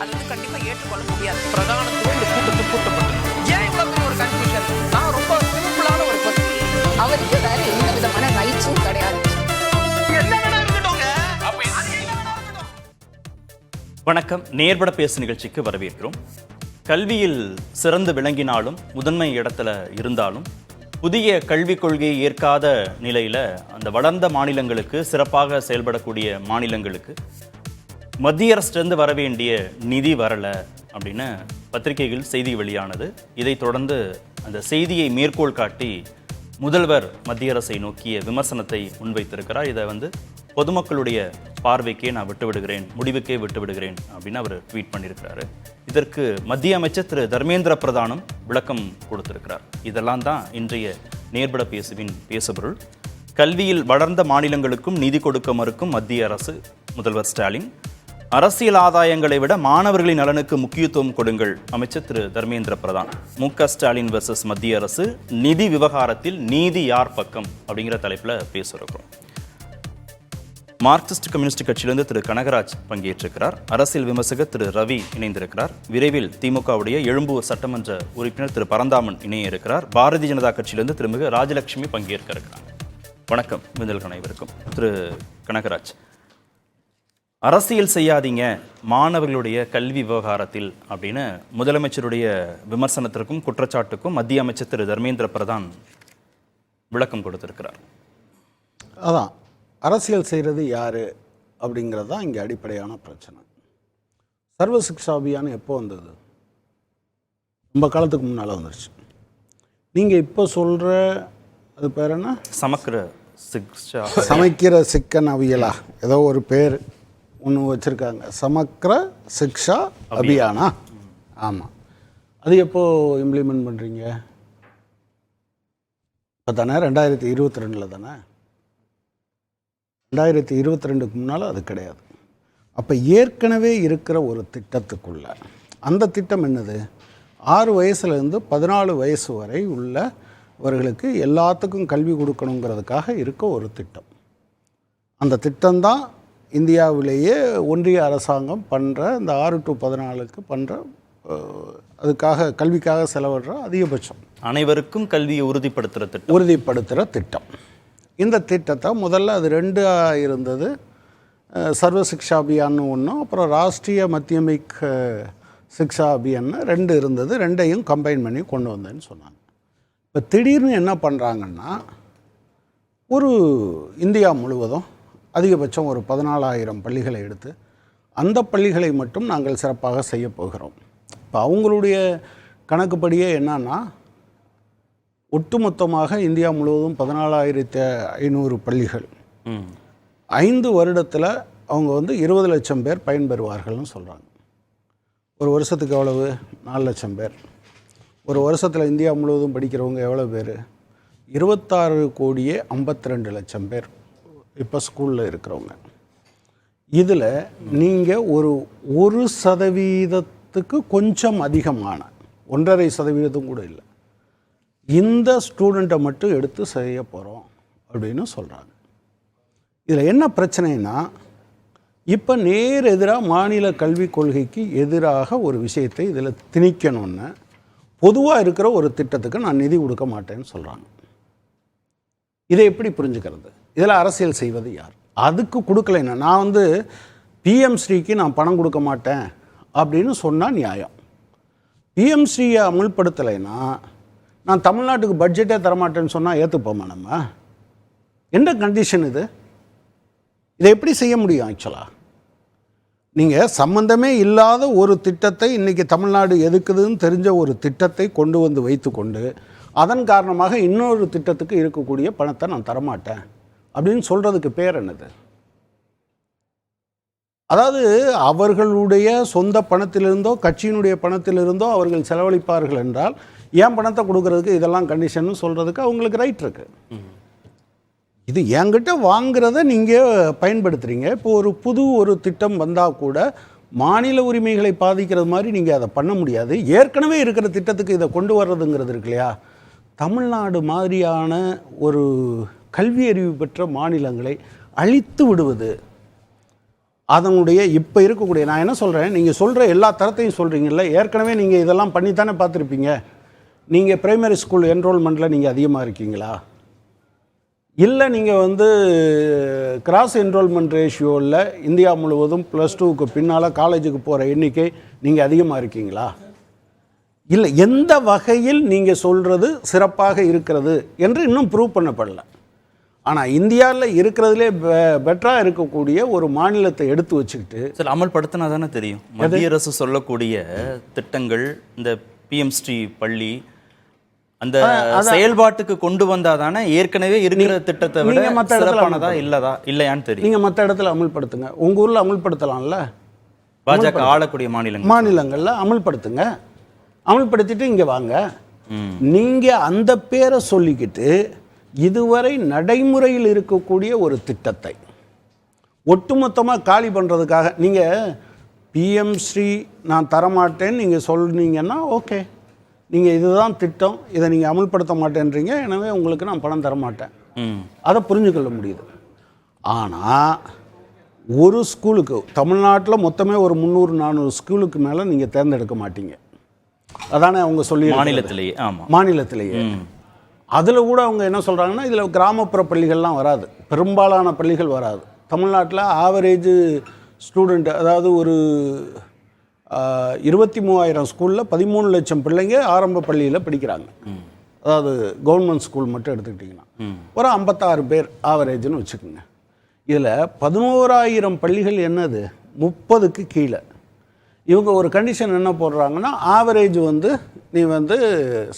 அது வந்து கண்டிப்பா ஏற்றுக்கொள்ள முடியாது. பிரதானத்துவம் இந்த கூட்டத்துக்கு கூட்டப்பட்டது. ஏன் இவ்வளவு பெரிய ஒரு கன்ஃபியூஷன்? நான் ரொம்ப சிம்பிளான ஒரு பர்சன். அவருக்கு வேற எந்த விதமான ரைட்ஸும் கிடையாது. வணக்கம். நேர்பட பேசு நிகழ்ச்சிக்கு வரவேற்கிறோம். கல்வியில் சிறந்து விளங்கினாலும் முதன்மை இடத்துல இருந்தாலும் புதிய கல்விக் கொள்கையை ஏற்காத நிலையில அந்த வளர்ந்த மாநிலங்களுக்கு, சிறப்பாக செயல்படக்கூடிய மாநிலங்களுக்கு மத்திய அரசிலிருந்து வர வேண்டிய நிதி வரல அப்படின்னு பத்திரிகைகள் செய்தி வெளியானது. இதைத் தொடர்ந்து அந்த செய்தியை மேற்கோள் காட்டி முதல்வர் மத்திய அரசை நோக்கிய விமர்சனத்தை முன்வைத்திருக்கிறார். இதை வந்து பொதுமக்களுடைய பார்வைக்கே நான் விட்டுவிடுகிறேன், முடிவுக்கே விட்டுவிடுகிறேன் அப்படின்னு அவர் ட்வீட் பண்ணியிருக்கிறாரு. இதற்கு மத்திய அமைச்சர் திரு தர்மேந்திர பிரதானும் விளக்கம் கொடுத்திருக்கிறார். இதெல்லாம் தான் இன்றைய நேர்பட பேசுவின் பேசுபொருள். கல்வியில் வளர்ந்த மாநிலங்களுக்கும் நிதி கொடுக்க மறுக்கும் மத்திய அரசு, முதல்வர் ஸ்டாலின். அரசியல் ஆதாயங்களை விட மாணவர்களின் நலனுக்கு முக்கியத்துவம் கொடுங்கள், அமைச்சர் திரு தர்மேந்திர பிரதான். மு.க. ஸ்டாலின் வெர்சஸ் மத்திய அரசு, நிதி விவகாரத்தில் நீதி யார் பக்கம் அப்படிங்கிற தலைப்பில் பேசுகிறோம். மார்க்சிஸ்ட் கம்யூனிஸ்ட் கட்சியிலிருந்து திரு கனகராஜ் பங்கேற்றிருக்கிறார். அரசியல் விமர்சகர் திரு ரவி இணைந்திருக்கிறார். விரைவில் திமுகவுடைய எழும்பூர் சட்டமன்ற உறுப்பினர் திரு பரந்தாமன் இணைய இருக்கிறார். பாரதிய ஜனதா கட்சியிலிருந்து திருமிகு ராஜலட்சுமி பங்கேற்க இருக்கிறார். வணக்கம் விந்தல் அனைவருக்கும். திரு கனகராஜ், அரசியல் செய்யாதீங்க மாணவர்களுடைய கல்வி விவகாரத்தில் அப்படின்னு முதலமைச்சருடைய விமர்சனத்திற்கும் குற்றச்சாட்டுக்கும் மத்திய அமைச்சர் திரு தர்மேந்திர பிரதான் விளக்கம் கொடுத்திருக்கிறார். அதான் அரசியல் செய்கிறது யார் அப்படிங்கிறது தான் இங்கே அடிப்படையான பிரச்சனை. சர்வ சிக்ஷா அபியான் எப்போ வந்தது? ரொம்ப காலத்துக்கு முன்னால் வந்துருச்சு. நீங்கள் இப்போ சொல்கிற அது பேர் என்ன? சமைக்கிற சிக்கன் அவியலா ஏதோ ஒரு பேர் ஒன்று வச்சுருக்காங்க. சமக்கிர சிக்ஷா அபியானா. ஆமாம், அது எப்போ இம்ப்ளிமெண்ட் பண்ணுறீங்க? இப்போ தானே 2022 தானே. 2022க்கு முன்னால் அது கிடையாது. அப்போ ஏற்கனவே இருக்கிற ஒரு திட்டத்துக்குள்ள அந்த திட்டம் என்னது? 6 வயசுலேருந்து 14 வயசு வரை உள்ளவர்களுக்கு எல்லாத்துக்கும் கல்வி கொடுக்கணுங்கிறதுக்காக இருக்க ஒரு திட்டம். அந்த திட்டம்தான் இந்தியாவிலேயே ஒன்றிய அரசாங்கம் பண்ணுற இந்த 6 to 14க்கு பண்ணுற அதுக்காக கல்விக்காக செலவிடுற அதிகபட்சம். அனைவருக்கும் கல்வியை உறுதிப்படுத்துகிற திட்டம். இந்த திட்டத்தை முதல்ல அது 2 இருந்தது. சர்வ சிக்ஷா அபியான்னு ஒன்றும், அப்புறம் ராஷ்ட்ரிய மத்தியமிக் சிக்ஷா அபியான்னு 2 இருந்தது. 2ஐயும் கம்பைன் பண்ணி கொண்டு வந்தேன்னு சொன்னாங்க. இப்போ திடீர்னு என்ன பண்ணுறாங்கன்னா, ஒரு இந்தியா முழுவதும் அதிகபட்சம் ஒரு 14,000 பள்ளிகளை எடுத்து அந்த பள்ளிகளை மட்டும் நாங்கள் சிறப்பாக செய்ய போகிறோம். இப்போ அவங்களுடைய கணக்குப்படியே என்னன்னா, ஒட்டுமொத்தமாக இந்தியா முழுவதும் 14,500 பள்ளிகள் 5 வருடத்தில் அவங்க வந்து 20 லட்சம் பேர் பயன்பெறுவார்கள்னு சொல்கிறாங்க. ஒரு வருஷத்துக்கு எவ்வளவு? 4 லட்சம் பேர். ஒரு வருஷத்தில் இந்தியா முழுவதும் படிக்கிறவங்க எவ்வளோ பேர்? 26,52 லட்சம் பேர் இப்போ ஸ்கூலில் இருக்கிறவங்க. இதில் நீங்கள் ஒரு 1% கொஞ்சம் அதிகமான 1.5% கூட இல்லை, இந்த ஸ்டூடெண்ட்டை மட்டும் எடுத்து செய்ய போகிறோம் அப்படின்னு சொல்கிறாங்க. இதில் என்ன பிரச்சனைனா, இப்போ நேர் எதிராக மாநில கல்விக் கொள்கைக்கு எதிராக ஒரு விஷயத்தை இதில் திணிக்கணும்னு பொதுவாக இருக்கிற ஒரு திட்டத்துக்கு நான் நிதி கொடுக்க மாட்டேன்னு சொல்கிறாங்க. இதை எப்படி புரிஞ்சுக்கிறது? இதில் அரசியல் செய்வது யார்? அதுக்கு கொடுக்கலைன்னா, நான் வந்து பிஎம் ஸ்ரீக்கு நான் பணம் கொடுக்க மாட்டேன் அப்படின்னு சொன்னால் நியாயம். பிஎம் ஸ்ரீயை அமுல்படுத்தலைன்னா நான் தமிழ்நாட்டுக்கு பட்ஜெட்டே தரமாட்டேன்னு சொன்னால் ஏற்றுப்போமா? நம்ம என்ன கண்டிஷன் இது? இதை எப்படி செய்ய முடியும்? ஆக்சுவலாக நீங்கள் சம்பந்தமே இல்லாத ஒரு திட்டத்தை இன்றைக்கி தமிழ்நாடு எதுக்குதுன்னு தெரிஞ்ச ஒரு திட்டத்தை கொண்டு வந்து வைத்துக்கொண்டு அதன் காரணமாக இன்னொரு திட்டத்துக்கு இருக்கக்கூடிய பணத்தை நான் தரமாட்டேன் அப்படின்னு சொல்கிறதுக்கு பேர் என்னது? அதாவது அவர்களுடைய சொந்த பணத்திலிருந்தோ கட்சியினுடைய பணத்திலிருந்தோ அவர்கள் செலவழிப்பார்கள் என்றால் ஏன் பணத்தை கொடுக்கறதுக்கு இதெல்லாம் கண்டிஷன் சொல்கிறதுக்கு அவங்களுக்கு ரைட் இருக்குது. இது என்கிட்ட வாங்குறத நீங்கள் பயன்படுத்துகிறீங்க. இப்போ ஒரு திட்டம் வந்தால் கூட மாநில உரிமைகளை பாதிக்கிறது மாதிரி நீங்கள் அதை பண்ண முடியாது. ஏற்கனவே இருக்கிற திட்டத்துக்கு இதை கொண்டு வர்றதுங்கிறது இருக்கு இல்லையா? தமிழ்நாடு மாதிரியான ஒரு கல்வி அறிவு பெற்ற மாநிலங்களை அழித்து விடுவது, அதனுடைய இப்போ இருக்கக்கூடிய, நான் என்ன சொல்கிறேன், நீங்கள் சொல்கிற எல்லா தரத்தையும் சொல்கிறீங்கல்ல, ஏற்கனவே நீங்கள் இதெல்லாம் பண்ணித்தானே பார்த்துருப்பீங்க. நீங்கள் பிரைமரி ஸ்கூல் என்ரோல்மெண்ட்டில் நீங்கள் அதிகமாக இருக்கீங்களா, இல்லை நீங்கள் வந்து கிராஸ் என்ரோல்மெண்ட் ரேஷியோவில் இந்தியா முழுவதும் +2க்கு பின்னால் காலேஜுக்கு போகிற எண்ணிக்கை நீங்கள் அதிகமாக இருக்கீங்களா, இல்லை எந்த வகையில் நீங்கள் சொல்கிறது சிறப்பாக இருக்கிறது என்று இன்னும் ப்ரூவ் பண்ணப்படலை. ஆனால் இந்தியாவில் இருக்கிறதுலே பெட்டராக இருக்கக்கூடிய ஒரு மாநிலத்தை எடுத்து வச்சுக்கிட்டு சார் அமல்படுத்தினா தானே தெரியும். மத்திய அரசு சொல்லக்கூடிய திட்டங்கள், இந்த பிஎம்ஸ்ரீ பள்ளி அந்த செயல்பாட்டுக்கு கொண்டு வந்தா தானே ஏற்கனவே இருக்கிற திட்டத்தை விட சிறப்பானதா இல்லையான்னு தெரியும். நீங்கள் மற்ற இடத்துல அமல்படுத்துங்க, உங்கள் ஊரில் அமல்படுத்தலாம்ல, பாஜக ஆளக்கூடிய மாநிலங்களில் அமல்படுத்துங்க, அமல்படுத்திட்டு இங்கே வாங்க. நீங்கள் அந்த பேரை சொல்லிக்கிட்டு இதுவரை நடைமுறையில் இருக்கக்கூடிய ஒரு திட்டத்தை ஒட்டுமொத்தமாக காலி பண்ணுறதுக்காக நீங்கள் பிஎம்ஸ்ரீ நான் தரமாட்டேன்னு நீங்கள் சொன்னீங்கன்னா ஓகே, நீங்கள் இதுதான் திட்டம், இதை நீங்கள் அமல்படுத்த மாட்டேன்றீங்க, எனவே உங்களுக்கு நான் பணம் தரமாட்டேன், அதை புரிஞ்சுக்கொள்ள முடியுது. ஆனால் ஒரு ஸ்கூலுக்கு தமிழ்நாட்டில் மொத்தமே ஒரு 300-400 ஸ்கூலுக்கு மேலே நீங்கள் தேர்ந்தெடுக்க மாட்டீங்க, அதானே அவங்க சொல்லி மாநிலத்திலேயே. ஆமாம், மாநிலத்திலேயே. அதில் கூட அவங்க என்ன சொல்கிறாங்கன்னா, இதில் கிராமப்புற பள்ளிகள்லாம் வராது, பெரும்பாலான பள்ளிகள் வராது. தமிழ்நாட்டில் ஆவரேஜ் ஸ்டூடெண்ட், அதாவது ஒரு 23,000 ஸ்கூலில் 13 லட்சம் பிள்ளைங்க ஆரம்ப பள்ளியில் படிக்கிறாங்க. அதாவது கவர்மெண்ட் ஸ்கூல் மட்டும் எடுத்துக்கிட்டிங்கன்னா ஒரு 56 பேர் ஆவரேஜ்னு வச்சுக்கோங்க. இதில் 11,000 பள்ளிகள் என்னது 30க்கு கீழே. இவங்க ஒரு கண்டிஷன் என்ன போடுறாங்கன்னா, ஆவரேஜ் வந்து நீ வந்து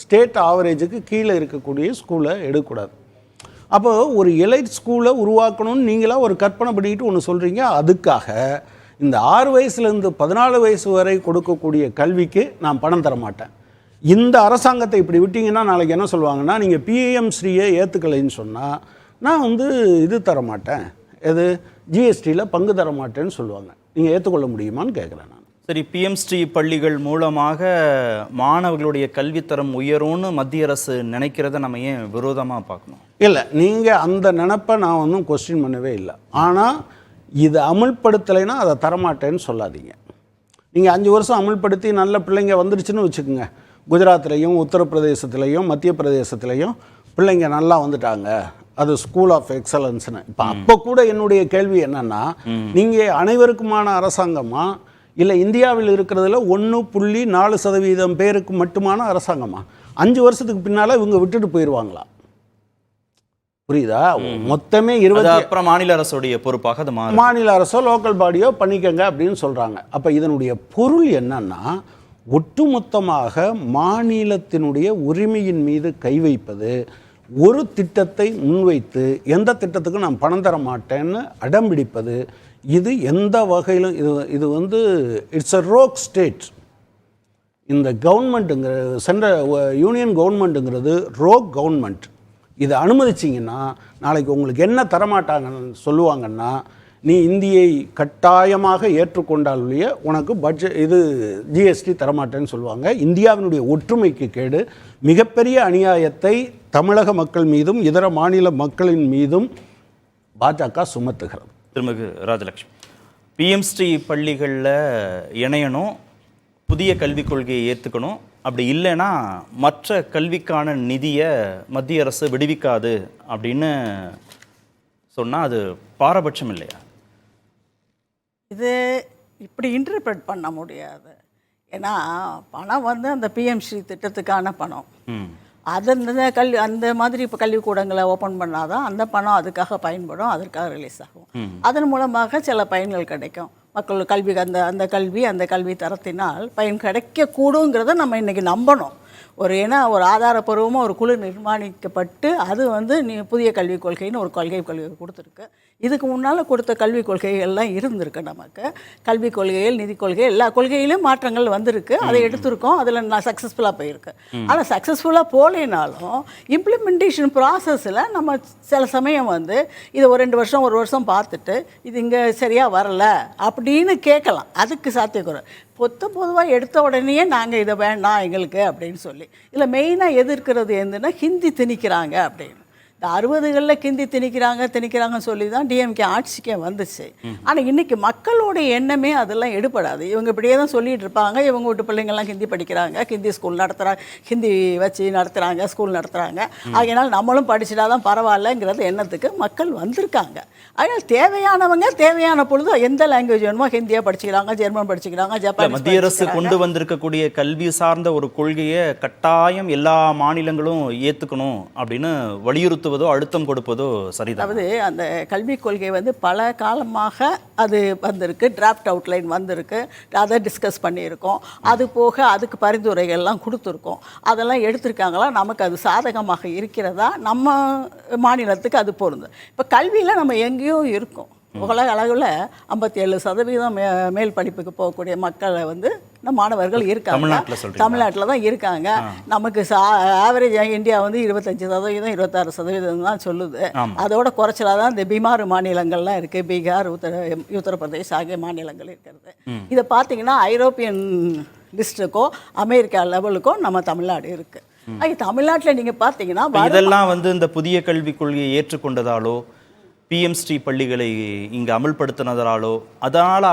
ஸ்டேட் ஆவரேஜுக்கு கீழே இருக்கக்கூடிய ஸ்கூலை எடுக்கக்கூடாது. அப்போ ஒரு எலைட் ஸ்கூலை உருவாக்கணும்னு நீங்களாக ஒரு கற்பனை பண்ணிக்கிட்டு ஒன்று சொல்கிறீங்க. அதுக்காக இந்த 6 வயசுலேருந்து 14 வயசு வரை கொடுக்கக்கூடிய கல்விக்கு நான் பணம் தர மாட்டேன். இந்த அரசாங்கத்தை இப்படி விட்டிங்கன்னா நாளைக்கு என்ன சொல்லுவாங்கன்னா, நீங்கள் பிஎம்ஸ்ரீயை ஏற்றுக்கலைன்னு சொன்னால் நான் வந்து இது தர மாட்டேன், எது ஜிஎஸ்டியில் பங்கு தர மாட்டேன்னு சொல்லுவாங்க. நீங்கள் ஏற்றுக்கொள்ள முடியுமான்னு கேட்குறேன் நான். சரி, பிஎம்ஸ்ரீ பள்ளிகள் மூலமாக மாணவர்களுடைய கல்வித்தரம் உயரும்னு மத்திய அரசு நினைக்கிறத நம்ம ஏன் விரோதமாக பார்க்கணும்? இல்லை, நீங்கள் அந்த நினப்பை நான் ஒன்றும் கொஸ்டின் பண்ணவே இல்லை. ஆனால் இது அமுல்படுத்தலைன்னா அதை தரமாட்டேன்னு சொல்லாதீங்க. நீங்கள் 5 வருஷம் அமுல்படுத்தி நல்ல பிள்ளைங்க வந்துடுச்சுன்னு வச்சுக்கோங்க, குஜராத்லேயும் உத்தரப்பிரதேசத்துலேயும் மத்திய பிரதேசத்துலேயும் பிள்ளைங்க நல்லா வந்துட்டாங்க, அது ஸ்கூல் ஆஃப் எக்ஸலன்ஸ்னு. இப்போ அப்போ கூட என்னுடைய கேள்வி என்னென்னா, நீங்கள் அனைவருக்குமான அரசாங்கமா, இல்லை இந்தியாவில் இருக்கிறதுல 1.4% பேருக்கு மட்டுமான அரசாங்கமா? 5 வருஷத்துக்கு பின்னால் இவங்க விட்டுட்டு போயிடுவாங்களா? புரியுதா? மொத்தமே 20, அப்புறம் மாநில அரசுடைய பொறுப்பாக அது மாநில அரசோ லோக்கல் பாடியோ பண்ணிக்கங்க அப்படின்னு சொல்கிறாங்க. அப்போ இதனுடைய பொருள் என்னன்னா, ஒட்டுமொத்தமாக மாநிலத்தினுடைய உரிமையின் மீது கை வைப்பது, ஒரு திட்டத்தை முன்வைத்து எந்த திட்டத்துக்கும் நான் பணம் தர மாட்டேன்னு அடம்பிடிப்பது, இது எந்த வகையிலும் இது வந்து இட்ஸ் அ ரோக் ஸ்டேட். இந்த கவர்மெண்ட்டுங்கிற யூனியன் கவர்மெண்ட்டுங்கிறது ரோக் கவர்மெண்ட். இதை அனுமதிச்சிங்கன்னா நாளைக்கு உங்களுக்கு என்ன தரமாட்டாங்கன்னு சொல்லுவாங்கன்னா, நீ இந்தியை கட்டாயமாக ஏற்றுக்கொண்டால் ஒழிய உனக்கு இது ஜிஎஸ்டி தரமாட்டேன்னு சொல்லுவாங்க. இந்தியாவினுடைய ஒற்றுமைக்கு கேடு, மிகப்பெரிய அநியாயத்தை தமிழக மக்கள் மீதும் இதர மாநில மக்களின் மீதும் பாஜக சுமத்துகிறது. திருமிகு ராஜலட்சுமி, பிஎம்ஸ்ரீ பள்ளிகளில் இணையணும், புதிய கல்விக் கொள்கையை ஏற்றுக்கணும், அப்படி இல்லைன்னா மற்ற கல்விக்கான நிதியை மத்திய அரசு விடுவிக்காது அப்படின்னு சொன்னால் அது பாரபட்சம் இல்லையா? இது இப்படி இன்டர்பிரட் பண்ண முடியாது. ஏன்னா பணம் வந்து அந்த பிஎம்ஸ்ரீ திட்டத்துக்கான பணம், அது அந்த மாதிரி இப்போ கல்விக்கூடங்களை ஓப்பன் பண்ணாதான் அந்த பணம் அதுக்காக பயன்படும், அதற்காக ரிலீஸ் ஆகும். அதன் மூலமாக சில பயன்கள் கிடைக்கும். மக்கள் கல்வி அந்த கல்வி தரத்தினால் பயன் கிடைக்கக்கூடுங்கிறத நம்ம இன்றைக்கி நம்பணும். ஏன்னா ஒரு ஆதாரப்பூர்வமாக ஒரு குழு நிர்மாணிக்கப்பட்டு அது வந்து புதிய கல்விக் கொள்கைன்னு ஒரு கொள்கை கொடுத்துருக்கு. இதுக்கு முன்னால் கொடுத்த கல்விக் கொள்கைகள்லாம் இருந்திருக்கு. நமக்கு கல்விக் கொள்கைகள், நிதி கொள்கை, எல்லா கொள்கையிலும் மாற்றங்கள் வந்திருக்கு. அதை எடுத்திருக்கோம், அதில் நான் சக்ஸஸ்ஃபுல்லாக போயிருக்கு. ஆனால் சக்ஸஸ்ஃபுல்லாக போகலைனாலும் இம்ப்ளிமெண்டேஷன் ப்ராசஸில் நம்ம சில சமயம் வந்து இதை ஒரு 2 வருஷம் 1 வருஷம் பார்த்துட்டு இது இங்கே சரியாக வரலை அப்படின்னு கேட்கலாம். அதுக்கு சாத்தியக்குறை. பொதுவாக எடுத்த உடனேயே நாங்கள் இதை வேண்டாம் எங்களுக்கு அப்படின்னு சொல்லி, இல்லை மெயினாக எதிர்க்கிறது என்னன்னா ஹிந்தி திணிக்கிறாங்க அப்படின்னு. இந்த 60களில் கிந்தி திணிக்கிறாங்கன்னு சொல்லி தான் டிஎம்கே ஆட்சிக்கே வந்துச்சு. ஆனால் இன்னைக்கு மக்களோட எண்ணமே அதெல்லாம் எடுபடாது. இவங்க இப்படியே தான் சொல்லிட்டு இருப்பாங்க, இவங்க வீட்டு பிள்ளைங்கள்லாம் ஹிந்தி படிக்கிறாங்க, ஹிந்தி ஸ்கூல் நடத்துகிறாங்க, ஹிந்தி வச்சு நடத்துகிறாங்க, ஸ்கூல் நடத்துகிறாங்க, அதனால் நம்மளும் படிச்சுட்டா தான் பரவாயில்லங்கிறது எண்ணத்துக்கு மக்கள் வந்திருக்காங்க. அதனால் தேவையானவங்க தேவையான பொழுது எந்த லாங்குவேஜ் வேணுமோ ஹிந்தியாக படிச்சுக்கிறாங்க, ஜெர்மன் படிச்சுக்கிறாங்க, ஜப்பான். மத்திய அரசு கொண்டு வந்திருக்கக்கூடிய கல்வி சார்ந்த ஒரு கொள்கையை கட்டாயம் எல்லா மாநிலங்களும் ஏத்துக்கணும் அப்படின்னு வலியுறுத்துவதோ அழுத்தம் கொடுப்பதோ சரிதான். அதாவது அந்த கல்விக் கொள்கை வந்து பல காலமாக அது வந்திருக்கு, டிராஃப்ட் அவுட்லைன் வந்திருக்கு, அதை டிஸ்கஸ் பண்ணியிருக்கோம். அது போக அதுக்கு பரிந்துரைகள்லாம் கொடுத்துருக்கோம். அதெல்லாம் எடுத்திருக்காங்களா, நமக்கு அது சாதகமாக இருக்கிறதா, நம்ம மாநிலத்துக்கு அது பொருந்தும். இப்போ கல்வியில் நம்ம எங்கேயோ இருக்கோம். உலக அளவில் 57% மேல் படிப்புக்கு போகக்கூடிய மக்களை வந்து நம்ம மாணவர்கள் இருக்காங்க, தமிழ்நாட்டில் தான் இருக்காங்க. நமக்கு ஆவரேஜ் இந்தியா வந்து 25%, 26% தான் சொல்லுது. அதோட குறைச்சலாக தான் இந்த பிமாறு மாநிலங்கள்லாம் இருக்குது, பீகார், உத்தரப்பிரதேஷ் ஆகிய மாநிலங்கள் இருக்கிறது. இதை பார்த்தீங்கன்னா ஐரோப்பியன் லிஸ்ட்டுக்கோ அமெரிக்கா லெவலுக்கோ நம்ம தமிழ்நாடு இருக்குது. தமிழ்நாட்டில் நீங்கள் பார்த்தீங்கன்னா இதெல்லாம் வந்து இந்த புதிய கல்விக் கொள்கையை ஏற்றுக்கொண்டதாலோ பிஎம்ஸ்ரீ பள்ளிகளை இங்கே அமல்படுத்தினதாலோ அதனால்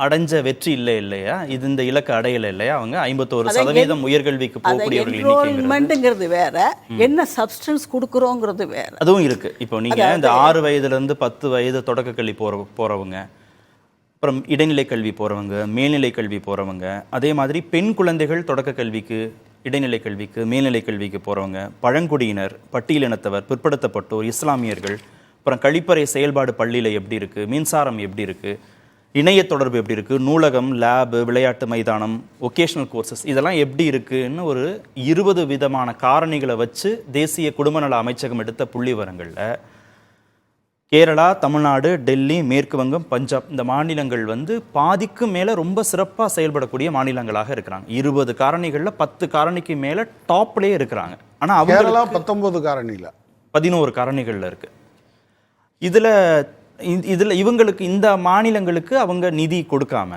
அடைஞ்ச வெற்றி இல்லையா? இது இந்த இலக்கு அடையலை இல்லையா? அவங்க 51% உயர்கல்விக்கு போகக்கூடியவர்கள் வேற, என்ன சப்ஸ்டன்ஸ் கொடுக்குறோங்கிறது வேற, அதுவும் இருக்கு. இப்போ நீங்க இந்த 6 வயதுலேருந்து 10 வயது தொடக்க கல்வி போறவங்க, அப்புறம் இடைநிலை கல்வி போறவங்க, மேல்நிலை கல்வி போறவங்க, அதே மாதிரி பெண் குழந்தைகள் தொடக்க கல்விக்கு, இடைநிலை கல்விக்கு, மேல்நிலை கல்விக்கு போறவங்க, பழங்குடியினர், பட்டியலினத்தவர், பிற்படுத்தப்பட்டோர், இஸ்லாமியர்கள், அப்புறம் கழிப்பறை செயல்பாடு பள்ளியில் எப்படி இருக்குது, மின்சாரம் எப்படி இருக்குது, இணைய தொடர்பு எப்படி இருக்குது, நூலகம், லேபு, விளையாட்டு மைதானம், ஒகேஷனல் கோர்சஸ் இதெல்லாம் எப்படி இருக்குன்னு ஒரு 20 விதமான காரணிகளை வச்சு தேசிய குடும்பநல அமைச்சகம் எடுத்த புள்ளிவரங்களில் கேரளா, தமிழ்நாடு, டெல்லி, மேற்கு வங்கம், பஞ்சாப் இந்த மாநிலங்கள் வந்து பாதிக்கும் மேலே ரொம்ப சிறப்பாக செயல்படக்கூடிய மாநிலங்களாக இருக்கிறாங்க. 20 காரணிகளில் 10 காரணிக்கு மேலே டாப்லேயே இருக்கிறாங்க. ஆனால் அவங்க 19 காரணியில் 11 காரணிகளில் இருக்குது. இதில் இவங்களுக்கு இந்த மாநிலங்களுக்கு அவங்க நிதி கொடுக்காம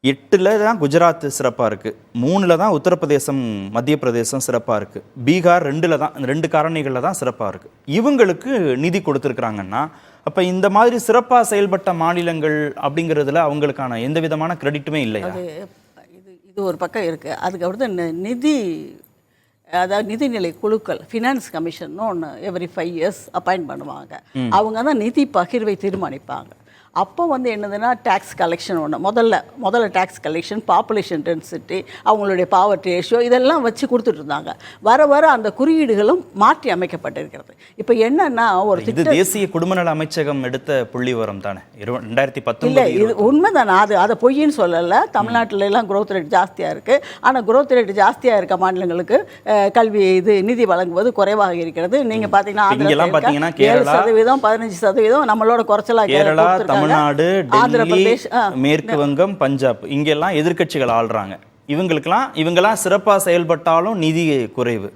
8ல் தான் குஜராத் சிறப்பாக இருக்குது, 3ல் தான் உத்தரப்பிரதேசம், மத்திய பிரதேசம் சிறப்பாக இருக்குது, பீகார் 2ல் தான், 2 காரணிகளில் தான் சிறப்பாக இருக்குது. இவங்களுக்கு நிதி கொடுத்துருக்குறாங்கன்னா அப்போ இந்த மாதிரி சிறப்பாக செயல்பட்ட மாநிலங்கள் அப்படிங்கிறதுல அவங்களுக்கான எந்த விதமான கிரெடிட்டுமே இல்லையா? இது ஒரு பக்கம் இருக்குது. அதுக்கப்புறம் நிதி, அதாவது நிதிநிலை குழுக்கள், ஃபினான்ஸ் கமிஷன் ஒன்று எவ்ரி 5 இயர்ஸ் அப்பாயிண்ட் பண்ணுவாங்க. அவங்க தான் நிதி பகிர்வை தீர்மானிப்பாங்க. அப்போ வந்து என்னதுன்னா டேக்ஸ் கலெக்ஷன் ஒன்று, முதல்ல டேக்ஸ் கலெக்ஷன், பாப்புலேஷன் டென்சிட்டி, அவங்களுடைய பாவர்ட்டி ரேஷியோ இதெல்லாம் வச்சு கொடுத்துட்டு இருந்தாங்க. வர அந்த குறியீடுகளும் மாற்றி அமைக்கப்பட்டிருக்கிறது. இப்போ என்னன்னா ஒரு தேசிய குடும்பநல அமைச்சகம் எடுத்த புள்ளிவரம் தானே 2019. இல்லை, இது உண்மைதானே, அதை பொய்ன்னு சொல்லலை. தமிழ்நாட்டில எல்லாம் growth rate ஜாஸ்தியாக இருக்குது. ஆனால் growth rate ஜாஸ்தியாக இருக்க மாநிலங்களுக்கு கல்வி நிதி வழங்குவது குறைவாக இருக்கிறது. நீங்கள் பார்த்தீங்கன்னா 7%, 15%, நம்மளோட குறைச்சலாக தமிழ்நாடு, டெல்லி, மேற்கு வங்கம், பஞ்சாப் இங்கெல்லாம் எதிர்க்கட்சிகள் ஆள்றாங்க. இவங்கெல்லாம் சிறப்பாக செயல்பட்டாலும் நிதி குறைவு.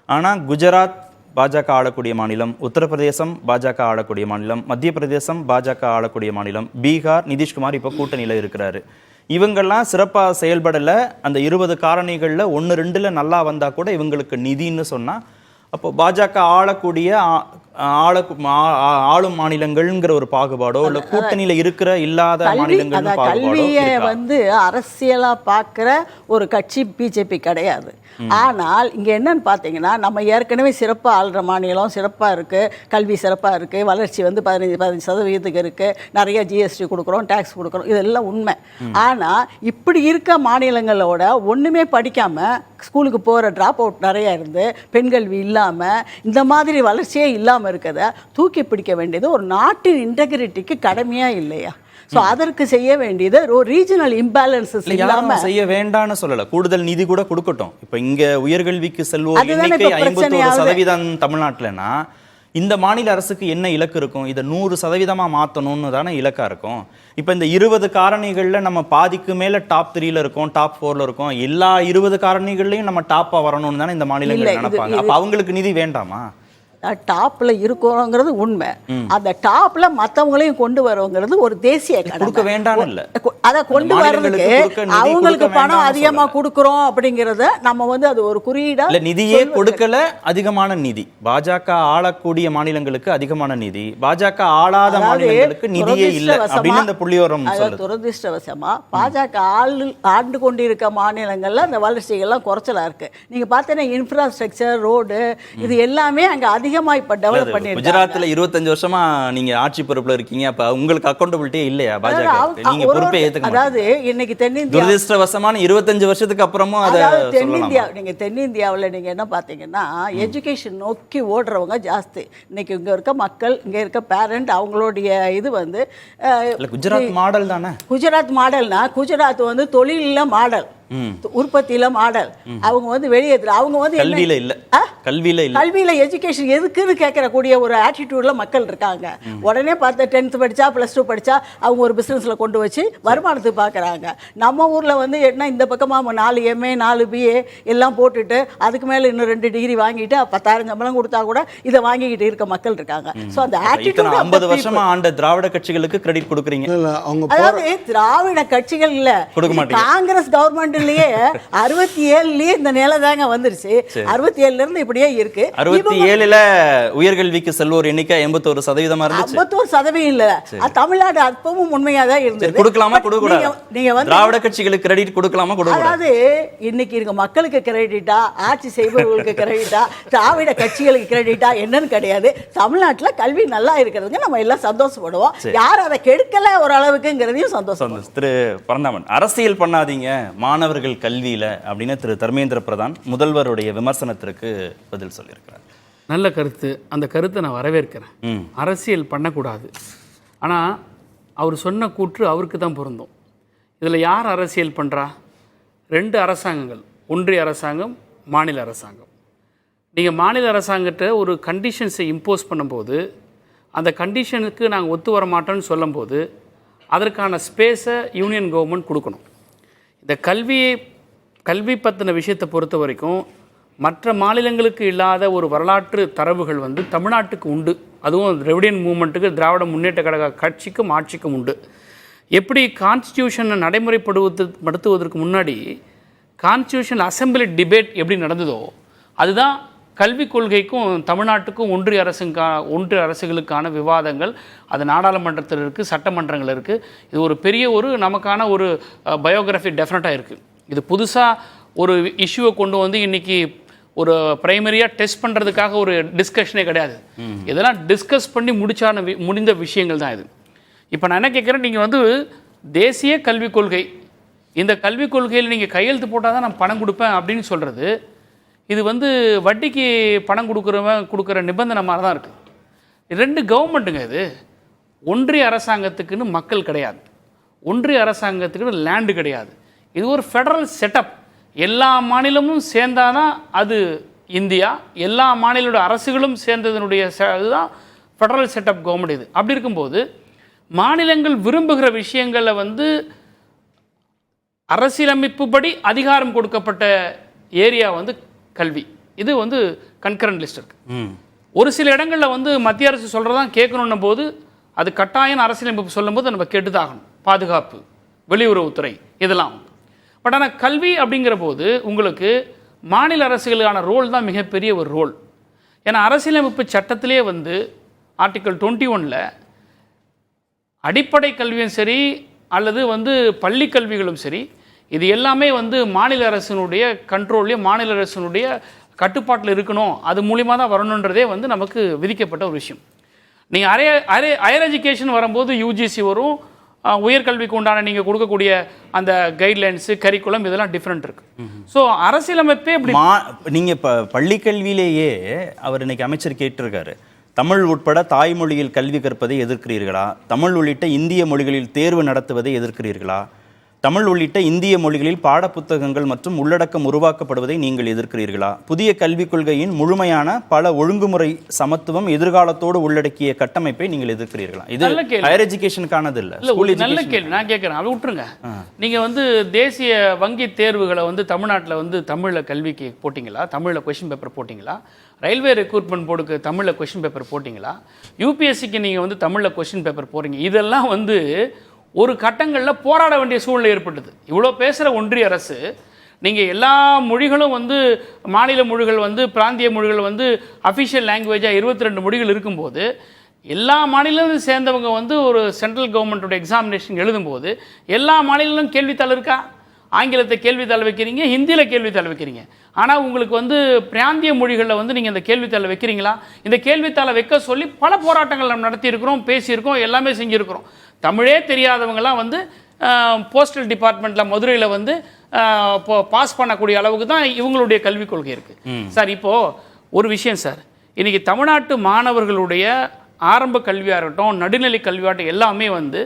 ஆனால் குஜராத் பாஜக ஆளக்கூடிய மாநிலம், உத்தரப்பிரதேசம் பாஜக ஆளக்கூடிய மாநிலம், மத்திய பிரதேசம் பாஜக ஆளக்கூடிய மாநிலம், பீகார் நிதிஷ்குமார் இப்போ கூட்டணியில் இருக்கிறாரு. இவங்கெல்லாம் சிறப்பாக செயல்படலை. அந்த 20 காரணிகளில் 1-2ல் நல்லா வந்தால் கூட இவங்களுக்கு நிதின்னு சொன்னால் அப்போ பாஜக ஆளக்கூடிய ஆளும் மாநிலங்கள்ங்கிற ஒரு பாகுபாடோ இல்லை கூட்டணியில் இருக்கிற இல்லாத மாநிலங்கள் கல்வியை வந்து அரசியலாக பார்க்குற ஒரு கட்சி பிஜேபி கிடையாது. ஆனால் இங்கே என்னன்னு பார்த்தீங்கன்னா நம்ம ஏற்கனவே சிறப்பாக ஆள்ற மாநிலம் சிறப்பாக இருக்குது, கல்வி சிறப்பாக இருக்குது, வளர்ச்சி வந்து 15% இருக்குது, நிறைய ஜிஎஸ்டி கொடுக்குறோம், டேக்ஸ் கொடுக்குறோம், இதெல்லாம் உண்மை. ஆனால் இப்படி இருக்க மாநிலங்களோட ஒன்றுமே படிக்காமல் ஸ்கூலுக்கு போகிற ட்ராப் அவுட் நிறையா இருந்து பெண்கல்வி இல்லாமல் இந்த மாதிரி வளர்ச்சியே இல்லாமல் இருக்கிறத தூக்கி பிடிக்க வேண்டியது ஒரு நாட்டின் இன்டெகிரிட்டிக்கு கடமையாக இல்லையா? ஸோ அதற்கு செய்ய வேண்டியது ஒரு ரீஜனல் இம்பேலன்சஸ் இல்லாம செய்ய வேண்டாம்னு சொல்லல, கூடுதல் நிதி கூட கொடுக்கட்டும். இப்போ இங்க உயர்கல்விக்கு செல்வோர் எண்ணிக்கை 51% தமிழ்நாட்டிலனா இந்த மாநில அரசுக்கு என்ன இலக்கு இருக்கும்? இதை 100% மாற்றணும்னு தானே இலக்கா இருக்கும். இப்போ இந்த 20 காரணிகளில் நம்ம பாதிக்கு மேலே டாப் 3ல இருக்கோம், டாப் 4ல இருக்கோம். எல்லா 20 காரணிகள்லையும் நம்ம டாப்பாக வரணும்னு தானே இந்த மாநிலங்கள் நினைப்பாங்க. அப்போ அவங்களுக்கு நிதி வேண்டாமா? டாப்ல இருக்கிறோங்கிறது உண்மை. அந்த டாப்ல மற்றவங்களையும் கொண்டு வரோங்கிறது ஒரு தேசிய கொடுக்க வேண்டாம் இல்ல, அதை கொண்டு வர்றதுக்கு அவங்களுக்கு பணம் அதிகமா கொடுக்குறோம் அப்படிங்கிறத நம்ம வந்து அது ஒரு குறியீடா இல்ல. நிதியே கொடுக்கல, அதிகமான நிதி. பாஜக ஆளக்கூடிய மாநிலங்களுக்கு அதிகமான நிதி, பாஜக ஆளாத மாநிலங்களுக்கு நிதியே இல்ல அப்படின்னு அந்த புள்ளியோரம் சொல்லுது. துரதிருஷ்டவசமா பாஜக ஆண்டு கொண்டிருக்க மாநிலங்கள்ல அந்த வளர்ச்சிகள்லாம் குறைச்சலா இருக்கு. நீங்க பார்த்தீங்கன்னா இன்ஃப்ராஸ்ட்ரக்சர், ரோடு, இது எல்லாமே அங்க அதிகமா இப்ப டெவலப் பண்ணிருக்காங்க. குஜராத்ல 25 வருஷமா நீங்க ஆட்சி பொறுப்புல இருக்கீங்க, அப்ப உங்களுக்கு அக்கௌண்டபிலிட்டியே இல்லையா பாஜக? நீங்க பொறுப்பை ஏத்துக்க மாட்டீங்க. அதாவது இன்னைக்கு தென்னிந்தியா துரதிருஷ்டவசமான 25 வருஷத்துக்கு அப்புறமும் அதை தென்னிந்தியா, நீங்க தென்னிந்தியாவில் நீங்க என்ன பார்த்தீங்கன்னா எஜுகேஷன் நோக்கி ஓடுறவங்க ஜாஸ்தி. இன்னைக்கு இங்க இருக்க மக்கள், இங்க இருக்க பேரண்ட், அவங்களுடைய இது வந்து குஜராத் மாடல் தானே. குஜராத் மாடல்னா குஜராத் வந்து தொழில மாடல், உற்பத்தியில மாடல். அவங்க வந்து வெளியே அவங்க வந்து கல்வியில இல்ல, கல்வியில எஜுகேஷன் எதுக்குன்னு கேட்கறக்கூடிய ஒரு ஆட்டிடியூட்ல மக்கள் இருக்காங்க. உடனே பார்த்து 10th படிச்சா +2 படிச்சா அவங்க ஒரு பிசினஸ்ல கொண்டு வச்சு வருமானத்துக்கு பாக்குறாங்க. நம்ம ஊர்ல வந்து என்ன இந்த பக்கமா 4 MA 4 BA எல்லாம் போட்டுட்டு அதுக்கு மேல இன்னும் 2 டிகிரி வாங்கிட்டு 10,000 சம்பளம் கொடுத்தா கூட இதை வாங்கிக்கிட்டு இருக்க மக்கள் இருக்காங்க. சோ அந்த ஆட்டிடியூட் 50 வருஷமா ஆண்ட திராவிட கட்சிகளுக்கு கிரெடிட் கொடுக்குறீங்க. அதாவது திராவிட கட்சிகள் இல்ல, காங்கிரஸ் கவர்மெண்ட் 67லயே இந்த நிலை தாங்க வந்துருச்சு. 67ல இருந்து இப்படியே இருக்கு. 67ல உயர்கல்விக்கு செல்வோர் எண்ணிக்கை 81% இருந்துச்சு. 81% இல்ல, தமிழ்நாடு அப்பவும் உண்மையா தான் இருந்தது. கொடுக்கலாமா கொடுக்க கூடாது? நீங்க வந்து திராவிட கட்சிகளுக்கு கிரெடிட் கொடுக்கலாமா கொடுக்க கூடாது? அதாவது இன்னைக்கு இருக்க மக்களுக்கு கிரெடிட்டா, ஆட்சி செய்பவர்களுக்கு கிரெடிட்டா, திராவிட கட்சிகளுக்கு கிரெடிட்டா என்னன்னு கிடையாது. தமிழ்நாட்டுல கல்வி நல்லா இருக்கிறதுங்க நம்ம எல்லாம் சந்தோஷப்படுவோம். யார் அதை கெடுக்கல ஒரு அளவுக்குங்கிறதையும் சந்தோஷம். திரு பரந்தாமன், அரசியல் பண்ணாதீங்க மாணவர்கள் கல்வியில அப்படின்னு திரு தர்மேந்திர பிரதான் முதல்வருடைய விமர்சனத்திற்கு பதில் சொல்லியிருக்கிறார். நல்ல கருத்து. அந்த கருத்தை நான் வரவேற்கிறேன். அரசியல் பண்ணக்கூடாது. ஆனால் அவர் சொன்ன கூற்று அவருக்கு தான் பொருந்தும். இதில் யார் அரசியல் பண்ணுறா? 2 அரசாங்கங்கள், ஒன்றிய அரசாங்கம், மாநில அரசாங்கம். நீங்கள் மாநில அரசாங்கத்தை ஒரு கண்டிஷன்ஸை இம்போஸ் பண்ணும்போது, அந்த கண்டிஷனுக்கு நாங்கள் ஒத்து வர மாட்டோம்னு சொல்லும்போது அதற்கான ஸ்பேஸை யூனியன் கவர்மெண்ட் கொடுக்கணும். இந்த கல்வி பற்றின விஷயத்தை பொறுத்த வரைக்கும் மற்ற மாநிலங்களுக்கு இல்லாத ஒரு வரலாற்று தரவுகள் வந்து தமிழ்நாட்டுக்கு உண்டு. அதுவும் திராவிடியன் மூவ்மெண்ட்டுக்கு, திராவிட முன்னேற்ற கழக கட்சிக்கும் ஆட்சிக்கும் உண்டு. எப்படி கான்ஸ்டியூஷனை நடைமுறைப்படுத்துவதற்கு முன்னாடி கான்ஸ்டியூஷன் அசம்பிளி டிபேட் எப்படி நடந்ததோ அதுதான் கல்விக் கொள்கைக்கும் தமிழ்நாட்டுக்கும் ஒன்றிய அரசுகளுக்கான விவாதங்கள். அது நாடாளுமன்றத்தில் இருக்குது, சட்டமன்றங்கள் இருக்குது. இது ஒரு பெரிய நமக்கான ஒரு பயோகிராஃபி டெஃபினட்டாக இருக்குது. இது புதுசாக ஒரு இஷ்யூவை கொண்டு வந்து இன்றைக்கி ஒரு ப்ரைமரியாக டெஸ்ட் பண்ணுறதுக்காக ஒரு டிஸ்கஷனே கிடையாது. இதெல்லாம் டிஸ்கஸ் பண்ணி முடிந்த விஷயங்கள் தான் இது. இப்போ நான் என்ன கேட்குறேன், நீங்கள் வந்து தேசிய கல்விக் கொள்கை, இந்த கல்விக் கொள்கையில் நீங்கள் கையெழுத்து போட்டால் தான் நான் பணம் கொடுப்பேன் அப்படின்னு சொல்கிறது, இது வந்து வட்டிக்கு பணம் கொடுக்குற நிபந்தனை மாதிரி தான் இருக்குது. 2 கவர்மெண்ட்டுங்க இது. ஒன்றிய அரசாங்கத்துக்குன்னு மக்கள் கிடையாது, ஒன்றிய அரசாங்கத்துக்குன்னு லேண்டு கிடையாது. இது ஒரு ஃபெடரல் செட்டப். எல்லா மாநிலமும் சேர்ந்தாதான் அது இந்தியா. எல்லா மாநிலோட அரசுகளும் சேர்ந்ததனுடைய இதுதான் ஃபெடரல் செட்டப் கவர்மெண்ட் இது. அப்படி இருக்கும்போது மாநிலங்கள் விரும்புகிற விஷயங்களை வந்து அரசியலமைப்புப்படி அதிகாரம் கொடுக்கப்பட்ட ஏரியா வந்து கல்வி. இது வந்து கன்கரண்ட் லிஸ்ட் இருக்கு. ஒரு சில இடங்களில் வந்து மத்திய அரசு சொல்கிறதான் கேட்கணுன்னும் போது அது கட்டாயம் அரசியலமைப்பு சொல்லும்போது நம்ம கேட்டுதாகணும். பாதுகாப்பு, வெளியுறவுத்துறை, இதெல்லாம். பட் ஆனால் கல்வி அப்படிங்கிற போது உங்களுக்கு மாநில அரசுகளுக்கான ரோல் தான் மிகப்பெரிய ஒரு ரோல். ஏன்னா அரசியலமைப்பு சட்டத்திலே வந்து ஆர்டிக்கல் 21ல் அடிப்படை கல்வியும் சரி அல்லது வந்து பள்ளி கல்விகளும் சரி, இது எல்லாமே வந்து மாநில அரசினுடைய கண்ட்ரோல்லையும் மாநில அரசினுடைய கட்டுப்பாட்டில் இருக்கணும். அது மூலிமா தான் வரணுன்றதே வந்து நமக்கு விதிக்கப்பட்ட ஒரு விஷயம். நீங்கள் ஹையர் எஜுகேஷன் வரும்போது யூஜிசி வரும். உயர்கல்விக்கு உண்டான நீங்கள் கொடுக்கக்கூடிய அந்த கைட்லைன்ஸு, கரிக்குலம் இதெல்லாம் டிஃப்ரெண்ட் இருக்குது. ஸோ அரசியலமைப்பே இப்படி நீங்கள் இப்போ பள்ளிக்கல்வியிலேயே அவர் இன்னைக்கு அமைச்சர் கேட்டிருக்காரு, தமிழ் உட்பட தாய்மொழியில் கல்வி கற்பதை எதிர்க்கிறீர்களா? தமிழ் உள்ளிட்ட இந்திய மொழிகளில் தேர்வு நடத்துவதை எதிர்க்கிறீர்களா? தமிழ் உள்ளிட்ட இந்திய மொழிகளில் பாடப்புத்தகங்கள் மற்றும் உள்ளடக்கம் உருவாக்கப்படுவதை நீங்கள் எதிர்க்கிறீர்களா? புதிய கல்விக் கொள்கையின் முழுமையான பல ஒழுங்குமுறை சமத்துவம் எதிர்காலத்தோடு உள்ளடக்கிய கட்டமைப்பை நீங்கள் எதிர்க்கிறீர்களா? இது நல்ல கேள்வி. ஹையர் எஜுகேஷனுக்கானது இல்ல. இல்ல, ஒரு நல்ல கேள்வி நான் கேட்குறேன். அதை விட்டுருங்க. நீங்க வந்து தேசிய வங்கி தேர்வுகளை வந்து தமிழ்நாட்டில் வந்து தமிழில் கல்விக்கு போட்டிங்களா? தமிழில் கொஷின் பேப்பர் போட்டிங்களா? ரயில்வே ரெக்ரூட்மெண்ட் போர்டுக்கு தமிழில் கொஷின் பேப்பர் போட்டிங்களா? யூபிஎஸ்சிக்கு நீங்கள் வந்து தமிழில் கொஷின் பேப்பர் போடுறீங்க. இதெல்லாம் வந்து ஒரு கட்டங்களில் போராட வேண்டிய சூழ்நிலை ஏற்பட்டது. இவ்வளோ பேசுகிற ஒன்றிய அரசு நீங்கள் எல்லா மொழிகளும் வந்து மாநில மொழிகள் வந்து பிராந்திய மொழிகள் வந்து அஃபிஷியல் லாங்குவேஜாக 22 மொழிகள் இருக்கும்போது எல்லா மாநிலங்களும் சேர்ந்தவங்க வந்து ஒரு சென்ட்ரல் கவர்மெண்ட்டோட எக்ஸாமினேஷன் எழுதும்போது எல்லா மாநிலங்களும் கேள்வித்தாள் இருக்கா? ஆங்கிலத்தை கேள்வித்தாள் வைக்கிறீங்க, ஹிந்தியில் கேள்வித்தாள் வைக்கிறீங்க. ஆனால் உங்களுக்கு வந்து பிராந்திய மொழிகளில் வந்து நீங்கள் இந்த கேள்வித்தாளை வைக்கிறீங்களா? இந்த கேள்வித்தாளை வைக்க சொல்லி பல போராட்டங்கள் நம்ம நடத்தியிருக்கிறோம், பேசியிருக்கோம், எல்லாமே செஞ்சுருக்கிறோம். தமிழே தெரியாதவங்கலாம் வந்து போஸ்டல் டிபார்ட்மெண்ட்டில் மதுரையில் வந்து பாஸ் பண்ணக்கூடிய அளவுக்கு தான் இவங்களுடைய கல்விக் கொள்கை இருக்குது. சார் இப்போது ஒரு விஷயம் சார், இன்றைக்கி தமிழ்நாட்டு மாணவர்களுடைய ஆரம்ப கல்வியாக இருக்கட்டும், நடுநிலை கல்வியாகட்டும், எல்லாமே வந்து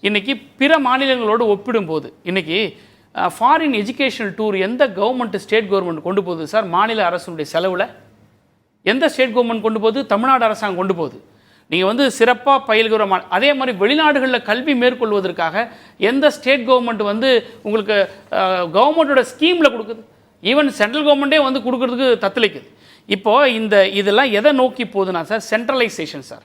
இன்றைக்கி பிற மாநிலங்களோடு ஒப்பிடும்போது இன்றைக்கி ஃபாரின் எஜுகேஷனல் டூர் எந்த கவர்மெண்ட் ஸ்டேட் கவர்மெண்ட் கொண்டு போகுது சார்? மாநில அரசுடைய செலவில் எந்த ஸ்டேட் கவர்மெண்ட் கொண்டு போகுது? தமிழ்நாடு அரசாங்கம் கொண்டு போகுது. நீங்கள் வந்து சிறப்பாக பயில்கிற அதே மாதிரி வெளிநாடுகளில் கல்வி மேற்கொள்வதற்காக எந்த ஸ்டேட் கவர்மெண்ட் வந்து உங்களுக்கு கவர்மெண்ட்டோட ஸ்கீமில் கொடுக்குது? ஈவன் சென்ட்ரல் கவர்மெண்ட்டே வந்து கொடுக்குறதுக்கு தத்தளிக்குது. இப்போது இதெல்லாம் எதை நோக்கி போகுதுன்னா சார், சென்ட்ரலைசேஷன் சார்.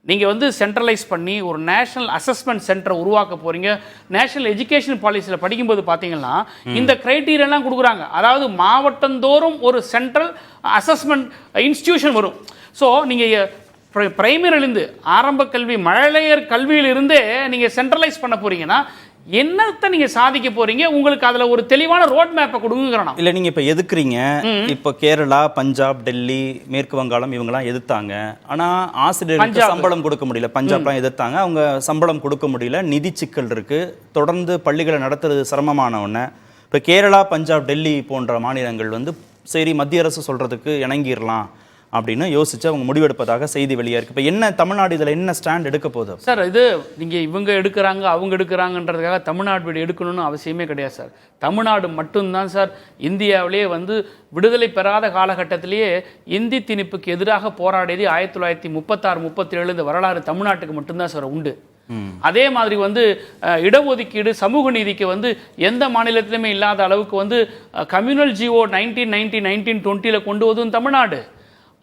நீங்கள் வந்து சென்ட்ரலைஸ் பண்ணி ஒரு நேஷனல் அசஸ்மெண்ட் சென்டரை உருவாக்க போகிறீங்க. நேஷனல் எஜுகேஷன் பாலிசியில் படிக்கும்போது பார்த்தீங்கன்னா இந்த க்ரைட்டீரியெல்லாம் கொடுக்குறாங்க. அதாவது மாவட்டந்தோறும் ஒரு சென்ட்ரல் அசஸ்மெண்ட் இன்ஸ்டிடியூஷன் வரும். ஸோ நீங்கள் பிரைமரியிலேருந்து ஆரம்ப கல்வி மழலையர் கல்வியிலிருந்தே நீங்கள் சென்ட்ரலைஸ் பண்ண போகிறீங்கன்னா என்னத்தை நீங்கள் சாதிக்க போகிறீங்க? உங்களுக்கு அதில் ஒரு தெளிவான ரோட் மேப்பை கொடுங்கிறனா? இல்லை, நீங்கள் இப்போ எதுக்குறீங்க? இப்போ கேரளா, பஞ்சாப், டெல்லி, மேற்கு வங்காளம் இவங்கெல்லாம் எதிர்த்தாங்க. ஆனால் ஆசிரியர்களுக்கு சம்பளம் கொடுக்க முடியல. பஞ்சாப்லாம் எதிர்த்தாங்க, அவங்க சம்பளம் கொடுக்க முடியல, நிதி சிக்கல் இருக்குது, தொடர்ந்து பள்ளிகளை நடத்துறது சிரமமான ஒன்று. இப்போ கேரளா, பஞ்சாப், டெல்லி போன்ற மாநிலங்கள் வந்து சரி மத்திய அரசு சொல்கிறதுக்கு இணங்கிடலாம் அப்படின்னு யோசிச்சு அவங்க முடிவெடுப்பதாக செய்தி வெளியாக இருக்குது. இப்போ என்ன தமிழ்நாடு இதில் என்ன ஸ்டாண்ட் எடுக்க போகுது சார்? இது நீங்கள் இவங்க எடுக்கிறாங்க அவங்க எடுக்கிறாங்கன்றதுக்காக தமிழ்நாடு எடுக்கணும்னு அவசியமே கிடையாது சார். தமிழ்நாடு மட்டும்தான் சார் இந்தியாவிலேயே வந்து விடுதலை பெறாத காலகட்டத்திலேயே இந்தி திணிப்புக்கு எதிராக போராடியது 1936-37 இந்த வரலாறு தமிழ்நாட்டுக்கு மட்டும்தான் சார் உண்டு. அதே மாதிரி வந்து இடஒதுக்கீடு சமூக நீதிக்கு வந்து எந்த மாநிலத்திலுமே இல்லாத அளவுக்கு வந்து கம்யூனல் ஜிஓ 1920 கொண்டு வந்ததும் தமிழ்நாடு.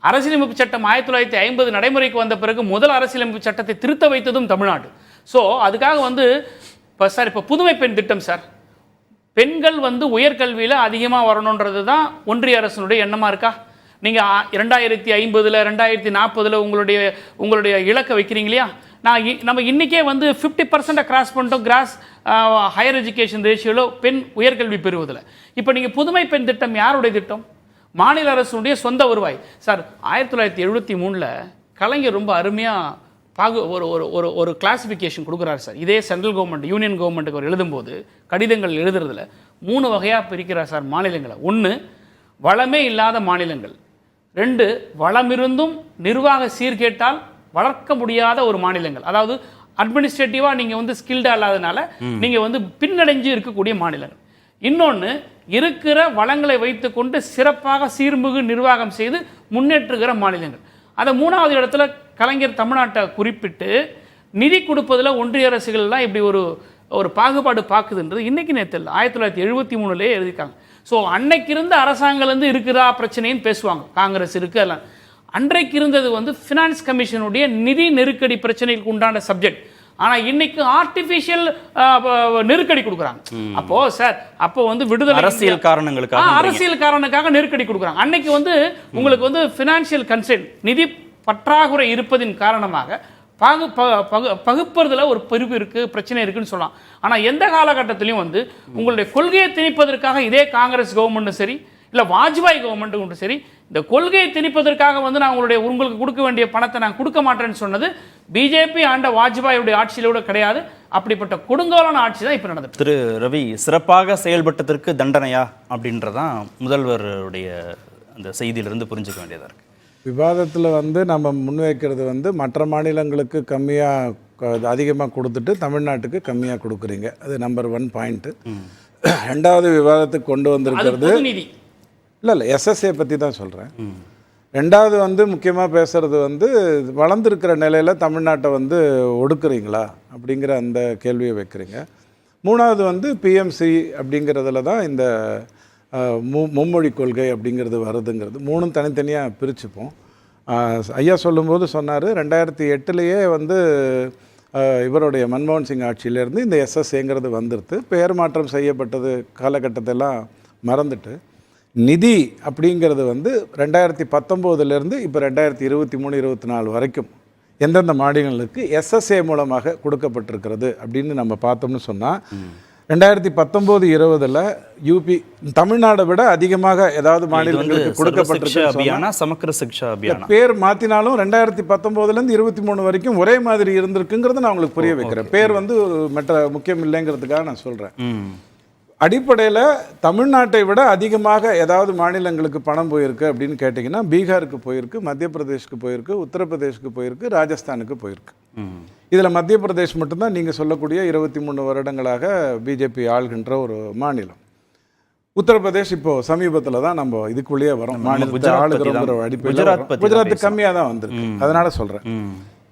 அரசியலமைப்பு சட்டம் 1950 நடைமுறைக்கு வந்த பிறகு முதல் அரசியலமைப்பு சட்டத்தை திருத்த வைத்ததும் தமிழ்நாடு. ஸோ அதுக்காக வந்து இப்போ சார் இப்போ புதுமை பெண் திட்டம் சார், பெண்கள் வந்து உயர்கல்வியில் அதிகமாக வரணுன்றது தான் ஒன்றிய அரசினுடைய எண்ணமாக இருக்கா? நீங்கள் 2050 2040 உங்களுடைய இலக்கை வைக்கிறீங்க இல்லையா? நம்ம இன்றைக்கே வந்து 50% கிராஸ் பண்ணிட்டோம் கிராஸ் ஹையர் எஜுகேஷன் ரேஷியோவில் பெண் உயர்கல்வி பெறுவதில். இப்போ நீங்கள் புதுமை பெண் திட்டம் யாருடைய திட்டம்? மாநில அரசுடைய சொந்த வருவாய் சார். 1973 கலைஞர் ரொம்ப அருமையாக ஒரு கிளாசிஃபிகேஷன் கொடுக்குறாரு சார். இதே சென்ட்ரல் கவர்மெண்ட் யூனியன் கவர்மெண்ட்டுக்கு அவர் எழுதும்போது கடிதங்கள் எழுதுறதுல 3 வகையாக பிரிக்கிறார் சார் மாநிலங்களை. 1 வளமே இல்லாத மாநிலங்கள், 2 வளமிருந்தும் நிர்வாக சீர்கேட்டால் வளர்க்க முடியாத ஒரு மாநிலங்கள், அதாவது அட்மினிஸ்ட்ரேட்டிவாக நீங்கள் வந்து ஸ்கில்டாக இல்லாதனால நீங்கள் வந்து பின்னடைஞ்சு இருக்கக்கூடிய மாநிலங்கள். இன்னொன்று இருக்கிற வளங்களை வைத்துக்கொண்டு சிறப்பாக சீர்மிகு நிர்வாகம் செய்து முன்னேற்றுகிற மாநிலங்கள். அதை 3வது இடத்துல கலைஞர் தமிழ்நாட்டை குறிப்பிட்டு நிதி கொடுப்பதில் ஒன்றிய அரசுகள்லாம் இப்படி ஒரு பாகுபாடு பார்க்குதுன்றது இன்றைக்கி நேற்று 1973 எழுதியிருக்காங்க. ஸோ அன்னைக்கு இருந்த அரசாங்கம் இருக்கிறா பிரச்சனைன்னு பேசுவாங்க, காங்கிரஸ் இருக்குது எல்லாம். அன்றைக்கு இருந்தது வந்து ஃபினான்ஸ் கமிஷனுடைய நிதி நெருக்கடி பிரச்சனைக்கு உண்டான சப்ஜெக்ட். ஆனால் இன்னைக்கு ஆர்டிஃபிஷியல் நெருக்கடி கொடுக்குறாங்க. அப்போ சார் அப்போ வந்து விடுதலை அரசியல் காரணங்களுக்காக நெருக்கடி கொடுக்குறாங்க. அன்னைக்கு வந்து உங்களுக்கு வந்து ஃபினான்ஷியல் கன்சென்ட் நிதி பற்றாக்குறை இருப்பதின் காரணமாக பகுப்பதில் ஒரு பிரிவு இருக்குது, பிரச்சனை இருக்குன்னு சொல்லலாம். ஆனால் எந்த காலகட்டத்திலையும் வந்து உங்களுடைய கொள்கையை திணிப்பதற்காக இதே காங்கிரஸ் கவர்மெண்ட்டும் சரி இல்லை வாஜ்பாய் கவர்மெண்ட்டும் சரி இந்த கொள்கையை திணிப்பதற்காக வந்து நான் உங்களுக்கு கொடுக்க வேண்டிய பணத்தை நான் கொடுக்க மாட்டேன்னு சொன்னது பிஜேபி ஆண்ட வாஜ்பாயுடைய ஆட்சியிலோட கிடையாது. அப்படிப்பட்ட கொடுங்கோலான ஆட்சி தான் இப்போ நடந்தது. திரு ரவி, சிறப்பாக செயல்பட்டதற்கு தண்டனையா அப்படின்றதான் முதல்வருடைய அந்த செய்தியிலிருந்து புரிஞ்சுக்க வேண்டியதாக இருக்குது. விவாதத்தில் வந்து நம்ம முன்வைக்கிறது வந்து மற்ற மாநிலங்களுக்கு கம்மியாக அதிகமாக கொடுத்துட்டு தமிழ்நாட்டுக்கு கம்மியாக கொடுக்குறீங்க. அது நம்பர் 1 பாயிண்ட்டு. ரெண்டாவது விவாதத்துக்கு கொண்டு வந்திருக்கிறது இல்லை எஸ்எஸ்ஏ பற்றி தான் சொல்கிறேன். ரெண்டாவது முக்கியமாக பேசுகிறது வளர்ந்துருக்கிற நிலையில் தமிழ்நாட்டை ஒடுக்குறீங்களா அப்படிங்கிற அந்த கேள்வியை வைக்கிறீங்க. மூணாவது பிஎம்சி அப்படிங்கிறதுல தான் இந்த மும்மொழி கொள்கை அப்படிங்கிறது வருதுங்கிறது. மூணும் தனித்தனியாக பிரிச்சுப்போம். ஐயா சொல்லும்போது சொன்னார் 2008லேயே இவருடைய மன்மோகன் சிங் ஆட்சியிலேருந்து இந்த எஸ்எஸ்ஏங்கிறது வந்துடுது. பெயர் மாற்றம் செய்யப்பட்டது காலகட்டத்தெல்லாம் மறந்துட்டு நிதி அப்படிங்கிறது 2019லேருந்து இப்போ 2023-24 வரைக்கும் எந்தெந்த மாநிலங்களுக்கு எஸ்எஸ்ஏ மூலமாக கொடுக்கப்பட்டிருக்கிறது அப்படின்னு நம்ம பார்த்தோம்னு சொன்னால் 2019-20 யூபி தமிழ்நாடை விட அதிகமாக ஏதாவது மாநிலங்களுக்கு கொடுக்கப்பட்டிருக்கு. பேர் மாற்றினாலும் 2019லேருந்து 23 வரைக்கும் ஒரே மாதிரி இருந்திருக்குங்கிறத நான் உங்களுக்கு புரிய வைக்கிறேன். பேர் மற்ற முக்கியம் இல்லைங்கிறதுக்காக நான் சொல்கிறேன். அடிப்படையில் தமிழ்நாட்டை விட அதிகமாக ஏதாவது மாநிலங்களுக்கு பணம் போயிருக்கு அப்படின்னு கேட்டிங்கன்னா பீகாருக்கு போயிருக்கு, மத்திய பிரதேஷ்க்கு போயிருக்கு, உத்தரப்பிரதேஷ்க்கு போயிருக்கு, ராஜஸ்தானுக்கு போயிருக்கு. இதில் மத்திய பிரதேஷ் மட்டும்தான் நீங்கள் சொல்லக்கூடிய 23 வருடங்களாக பிஜேபி ஆள்கின்ற ஒரு மாநிலம். உத்தரப்பிரதேஷ் இப்போது சமீபத்தில் தான் நம்ம இதுக்குள்ளேயே வரோம். மாநிலத்தை ஆளுகிற அடிப்படையில் குஜராத் கம்மியாக தான் வந்திருக்கு. அதனால் சொல்கிறேன்.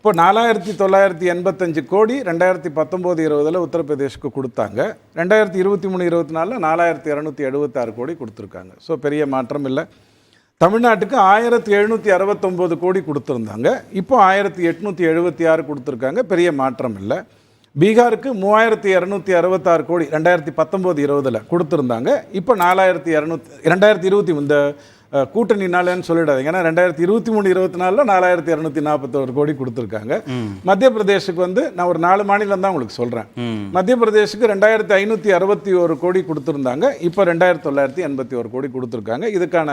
இப்போ 4985 கோடி 2019-20 உத்தரப்பிரதேஷ்க்கு கொடுத்தாங்க. 2023-24 4276 கோடி கொடுத்துருக்காங்க. ஸோ பெரிய மாற்றம் இல்லை. தமிழ்நாட்டுக்கு 1769 கோடி கொடுத்துருந்தாங்க. இப்போ 1876 கொடுத்துருக்காங்க. பெரிய மாற்றம் இல்லை. பீகாருக்கு 3266 கோடி 2019-20 கொடுத்துருந்தாங்க. இப்போ 2020 இந்த கூட்டணினாலன்னு சொல்லிடாதீங்க. ஏன்னா 2023-24 4241 கோடி கொடுத்துருக்காங்க. மத்திய பிரதேஷுக்கு நான் ஒரு 4 மாநிலம் தான் உங்களுக்கு சொல்கிறேன். மத்திய பிரதேஷுக்கு 2561 கோடி கொடுத்துருந்தாங்க. இப்போ 2981 கோடி கொடுத்துருக்காங்க. இதுக்கான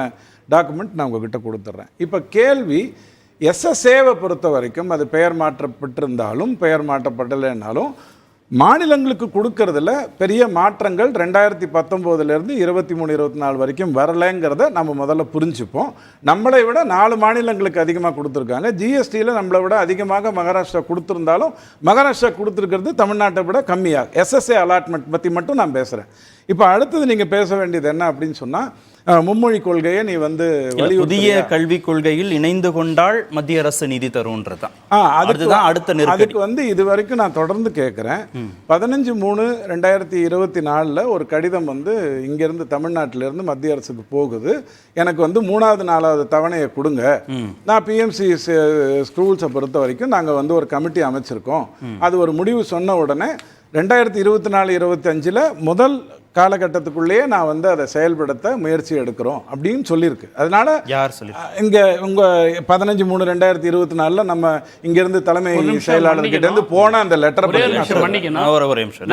டாக்குமெண்ட் நான் உங்ககிட்ட கொடுத்துட்றேன். இப்போ கேள்வி, எஸ்எஸ்ஏவை பொறுத்த வரைக்கும் அது பெயர் மாற்றப்பட்டிருந்தாலும் பெயர் மாற்றப்படலைன்னாலும் மாநிலங்களுக்கு கொடுக்கறதுல பெரிய மாற்றங்கள் 2019லேருந்து 23-24 வரைக்கும் வரலைங்கிறத நம்ம முதல்ல புரிஞ்சுப்போம். நம்மளை விட 4 மாநிலங்களுக்கு அதிகமாக கொடுத்துருக்காங்க. ஜிஎஸ்டியில் நம்மளை விட அதிகமாக மகாராஷ்டிரா கொடுத்துருந்தாலும் மகாராஷ்டிரா கொடுத்துருக்கிறது தமிழ்நாட்டை விட கம்மியாக. எஸ்எஸ்ஏ அலாட்மெண்ட் பற்றி மட்டும் நான் பேசுகிறேன். இப்போ அடுத்தது நீங்கள் பேச வேண்டியது என்ன அப்படின்னு சொன்னால், மும்மொழி கொள்கையை நீ புதிய கல்விக் கொள்கையில் இணைந்து கொண்டால் மத்திய அரசு நிதி தரும்ன்றதான் அதுதான் அடுத்த நெருக்கடி. அதுக்கு இது வரைக்கும் நான் தொடர்ந்து கேட்குறேன். 15/3/2024 ஒரு கடிதம் இங்கேருந்து தமிழ்நாட்டிலேருந்து மத்திய அரசுக்கு போகுது. எனக்கு 3வது 4வது தவணையை கொடுங்க. நான் பிஎம்சி ஸ்கூல்ஸை பொறுத்த வரைக்கும் நாங்கள் ஒரு கமிட்டி அமைச்சிருக்கோம். அது ஒரு முடிவு சொன்ன உடனே 2024-25 முதல் காலகட்டத்துக்குள்ளேயே நான் அதை செயல்படுத்த முயற்சி எடுக்கிறோம் அப்படின்னு சொல்லியிருக்கு. அதனால யார் சொல்லி இங்கே உங்கள் 15/3/2024 நம்ம இங்கேருந்து தலைமை செயலாளர்கிட்ட போன அந்த லெட்டரை ஒரு நிமிஷம்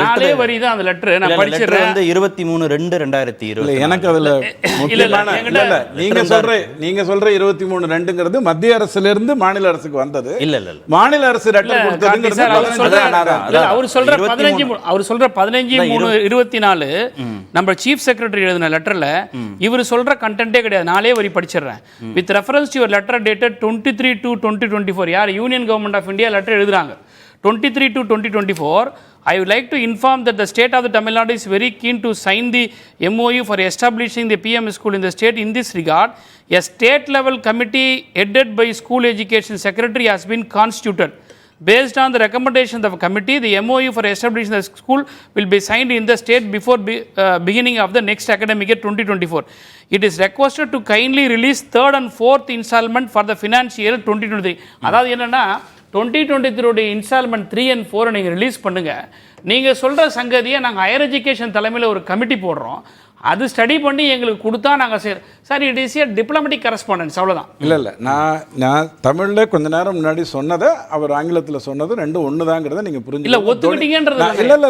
23/2/2020 எனக்கு அதில் நீங்க சொல்ற 23/2ங்கிறது மத்திய அரசுல இருந்து மாநில அரசுக்கு வந்தது. இல்ல மாநில அரசு லெட்டர் கொடுத்தது. அவர் சொல்ற 15/3/24 நம்ம சீஃப் செக்ரட்டரி எழுதின லெட்டர்ல இவர் சொல்ற கண்டென்ட்டே கிடையாது. 4 வரி படிச்சிடுறேன். With reference to your letter dated 23/2/2024. யார் union government of India letter எழுதுறாங்க. 23/2/2024. I would like to inform that the state of the Tamil Nadu is very keen to sign the MOU for establishing the PM school in the state. In this regard, a state level committee headed by School Education Secretary has been constituted. Based on the recommendation of the committee, the MOU for establishing the school will be signed in the state before beginning of the next academic year 2024. It is requested to kindly release 3rd and 4th installment for the financial year 2023. அதாவது என்னன்னா 2023 instalment 3 and 4 நீங்கள் release பண்ணுங்கள். நீங்கள் சொல்கிற சங்கதியை நாங்கள் higher education தலைமையில் ஒரு committee போடுறோம். அது ஸ்டடி பண்ணி எங்களுக்கு கொடுத்தா நாங்கள் sir it is a diplomatic correspondence. அவ்வளோதான். இல்லை நான் தமிழில் கொஞ்ச நேரம் முன்னாடி சொன்னதை அவர் ஆங்கிலத்தில் சொன்னது ரெண்டும் ஒன்று தாங்கிறத நீங்கள் புரிஞ்சு இல்லை ஒத்துக்கிட்டீங்கன்றது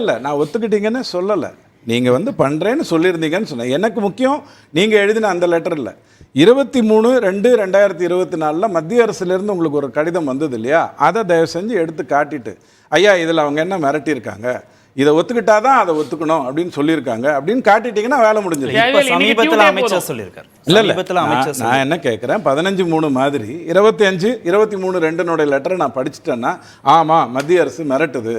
இல்லை நான் ஒத்துக்கிட்டீங்கன்னு சொல்லலை. நீங்கள் பண்ணுறேன்னு சொல்லியிருந்தீங்கன்னு சொன்னேன். எனக்கு முக்கியம் நீங்கள் எழுதின அந்த லெட்டர் இல்லை. 23/2/2024 மத்திய அரசுலேருந்து உங்களுக்கு ஒரு கடிதம் வந்தது இல்லையா, அதை தயவு செஞ்சு எடுத்து காட்டிட்டு ஐயா இதில் அவங்க என்ன மிரட்டியிருக்காங்க, இதை ஒத்துக்கிட்டாதான் அதை ஒத்துக்கணும் அப்படின்னு சொல்லியிருக்காங்க அப்படின்னு காட்டிட்டீங்கன்னா வேலை முடிஞ்சிருக்கு. இப்ப சமீபத்துல அமைச்சர் சொல்லியிருக்காரு. இல்ல சமீபத்துல அமைச்சர் நான் என்ன கேட்குறேன், 15/3 மாதிரி 25, 23/2 லெட்டரை நான் படிச்சுட்டேன்னா ஆமா மத்திய அரசு மிரட்டுது,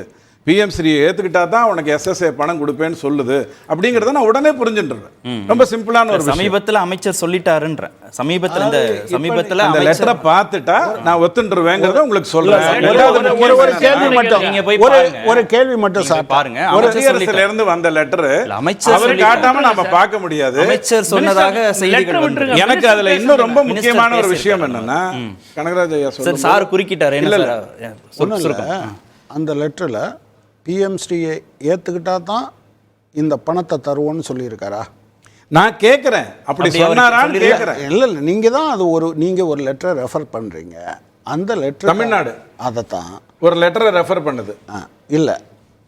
பிஎம் ஸ்ரீயை ஏத்துக்கிட்டா தான் உனக்கு எஸ்எஸ்ஏ பணம் கொடுப்பேன்னு சொல்லுது அப்படிங்கறத நான் உடனே புரிஞ்சுன்றேன். ரொம்ப சிம்பிளான ஒரு விஷயம். சமீபத்துல அமைச்சர் சொல்லிட்டாருன்ற சமீபத்துல அந்த லெட்டரை பார்த்துட்டா நான் ஒத்துண்டுருவேங்கிறத உங்களுக்கு சொல்றேன். ஒரு கேள்வி மட்டும் நீங்க போய் ஒரு கேள்வி மட்டும் சார் பாருங்க. மத்திய இருந்து வந்த லெட்டர் அவர் காட்டாம நாம பார்க்க முடியாது. அமைச்சர் சொன்னதாக செய்திகள் வந்து எனக்கு அதுல இன்னும் ரொம்ப முக்கியமான ஒரு விஷயம் என்னன்னா, கனகராஜ் ஐயா சார் சார் குறுக்கிட்டாரு. என்ன அந்த லெட்டர்ல பிஎம் ஸ்ரீயை ஏத்துக்கிட்டா தான் இந்த பணத்தை தருவோம்னு சொல்லியிருக்காரா? நான் கேட்குறேன், அப்படி சொன்னாரான்னு கேட்குறேன். இல்லை நீங்கள் தான் அது நீங்கள் ஒரு லெட்டரை ரெஃபர் பண்ணுறீங்க. அந்த லெட்டர் தமிழ்நாடு அதைத்தான் ஒரு லெட்டரை ரெஃபர் பண்ணுது. இல்லை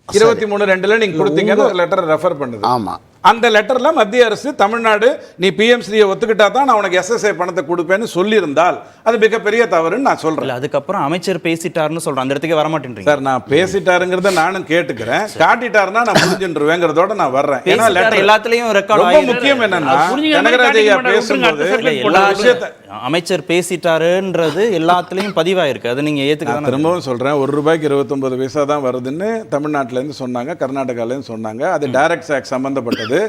23/2 நீங்க கொடுத்தீங்கன்னு ஒரு லெட்டரை ரெஃபர் பண்ணுது. ஆமாம். அந்த லெட்டர்ல மத்திய அரசு தமிழ்நாடு நீ பிஎம் ஸ்ரீயை ஒத்துக்கிட்டா தான் நான் உனக்கு எஸ்எஸ்ஏ பணத்தை கொடுப்பேன்னு சொல்லியிருந்தால் அது மிகப்பெரிய தவறுன்னு நான் சொல்றேன். அதுக்கப்புறம் அமைச்சர் பேசிட்டாருன்னு சொல்றேன். அந்த இடத்துக்கு வர மாட்டேன்றீங்க சார். நான் பேசிட்டாருங்கிறத நானும் கேட்டுக்கிறேன். காட்டிட்டாருன்னா நான் முடிஞ்சிருவேங்கிறதோட நான் வர்றேன். ஏன்னா லெட்டர் எல்லாத்துலயும் ரெக்கார்ட் ரொம்ப முக்கியம் என்னன்னா, கனகராஜ் ஐயா பேசும்போது எல்லா விஷயத்தை அமைச்சர் பேசிட்டாருன்றது எல்லாத்துலயும் பதிவாயிருக்கு. அது நீங்க ஏத்துக்க திரும்பவும் சொல்றேன், ₹1 29 பைசா தான் வருதுன்னு தமிழ்நாட்டுல இருந்து சொன்னாங்க, கர்நாடகால இருந்து சொன்னாங்க. அது டைரக்ட் டாக்ஸ் சம்பந்தப்பட்டது,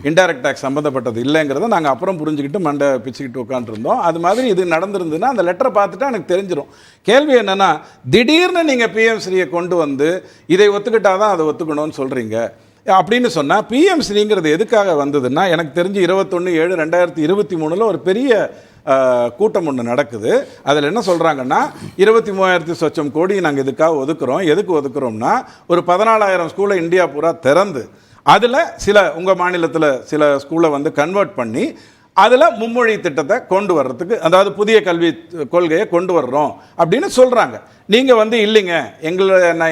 இன்டைரக்ட் டாக்ஸ் சம்பந்தப்பட்டது இல்லைங்கிறத நாங்கள் அப்புறம் புரிஞ்சுக்கிட்டு மண்டை பிச்சுக்கிட்டு உட்காந்துருந்தோம். அது மாதிரி இது நடந்திருந்ததுன்னா அந்த லெட்டரை பார்த்துட்டு எனக்கு தெரிஞ்சிடும். கேள்வி என்னன்னா, திடீர்னு நீங்கள் பிஎம் ஸ்ரீயை கொண்டு வந்து இதை ஒத்துக்கிட்டாதான் அதை ஒத்துக்கணும்னு சொல்கிறீங்க அப்படின்னு சொன்னால், பிஎம் ஸ்ரீங்கிறது எதுக்காக வந்ததுன்னா, எனக்கு தெரிஞ்சு 21/7/2023 ஒரு பெரிய கூட்டம் ஒன்று நடக்குது. அதில் என்ன சொல்கிறாங்கன்னா, 23,000 சொச்சம் கோடி நாங்கள் இதுக்காக ஒதுக்குறோம். எதுக்கு ஒதுக்குறோம்னா, ஒரு 14,000 ஸ்கூலை இந்தியா பூரா திறந்து அதில் சில உங்கள் மாநிலத்தில் சில ஸ்கூலை வந்து கன்வெர்ட் பண்ணி அதில் மும்மொழி திட்டத்தை கொண்டு வர்றதுக்கு, அதாவது புதிய கல்வி கொள்கையை கொண்டு வர்றோம் அப்படின்னு சொல்கிறாங்க. நீங்கள் வந்து இல்லைங்க,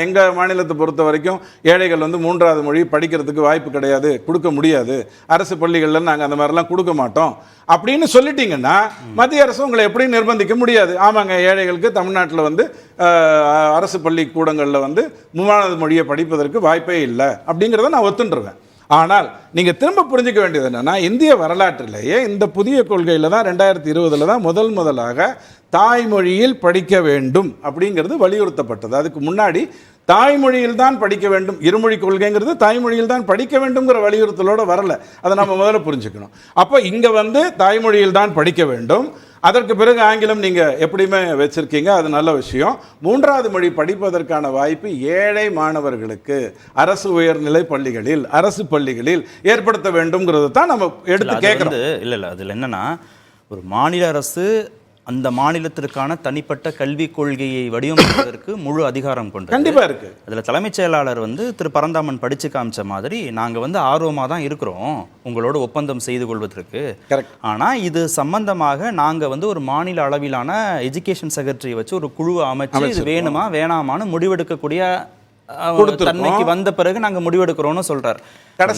எங்கள் மாநிலத்தை பொறுத்த வரைக்கும் ஏழைகள் வந்து 3வது மொழி படிக்கிறதுக்கு வாய்ப்பு கிடையாது, கொடுக்க முடியாது, அரசு பள்ளிகளில் நாங்கள் அந்த மாதிரிலாம் கொடுக்க மாட்டோம் அப்படின்னு சொல்லிட்டீங்கன்னா மத்திய அரசு உங்களை எப்படி நிர்பந்திக்க முடியாது. ஆமாங்க, ஏழைகளுக்கு தமிழ்நாட்டில் வந்து அரசு பள்ளி கூடங்களில் வந்து 3வது மொழியை படிப்பதற்கு வாய்ப்பே இல்லை அப்படிங்கிறத நான் ஒத்துண்டுருவேன். ஆனால் நீங்கள் திரும்ப புரிஞ்சிக்க வேண்டியது என்னென்னா, இந்திய வரலாற்றிலேயே இந்த புதிய கொள்கையில் தான் 2020 தான் முதலாக தாய்மொழியில் படிக்க வேண்டும் அப்படிங்கிறது வலியுறுத்தப்பட்டது. அதுக்கு முன்னாடி தாய்மொழியில் தான் படிக்க வேண்டும், இருமொழி கொள்கைங்கிறது தாய்மொழியில் தான் படிக்க வேண்டும்ங்கிற வலியுறுத்தலோடு வரல. அதை நம்ம முதல்ல புரிஞ்சுக்கணும். அப்போ இங்கே வந்து தாய்மொழியில் தான் படிக்க வேண்டும், அதற்கு பிறகு ஆங்கிலம் நீங்கள் எப்படியுமே வச்சுருக்கீங்க, அது நல்ல விஷயம். 3வது மொழி படிப்பதற்கான வாய்ப்பு ஏழை மாணவர்களுக்கு அரசு உயர்நிலை பள்ளிகளில், அரசு பள்ளிகளில் ஏற்படுத்த வேண்டும்ங்கிறது தான் நம்ம எடுத்து கேட்குறோம். இல்லை அதில் என்னன்னா, ஒரு மாநில அரசு அந்த மாநிலத்திற்கான தனிப்பட்ட கல்விக் கொள்கையை வடிவமைப்பதற்கு முழு அதிகாரம் கொண்டு கண்டிப்பா இருக்கு. அதில் தலைமைச் செயலாளர் வந்து திரு பரந்தாமன் படிச்சு காமிச்ச மாதிரி, நாங்கள் வந்து ஆர்வமாக தான் இருக்கிறோம் உங்களோட ஒப்பந்தம் செய்து கொள்வதற்கு. ஆனால் இது சம்பந்தமாக நாங்கள் வந்து ஒரு மாநில அளவிலான எஜுகேஷன் செக்ரட்டரியை வச்சு ஒரு குழுவை அமைச்சு இது வேணுமா வேணாமான்னு முடிவெடுக்கக்கூடிய தன்மைக்கு வந்த பிறகு நாங்க முடிவெடுக்கிறோம்னு சொல்றாரு.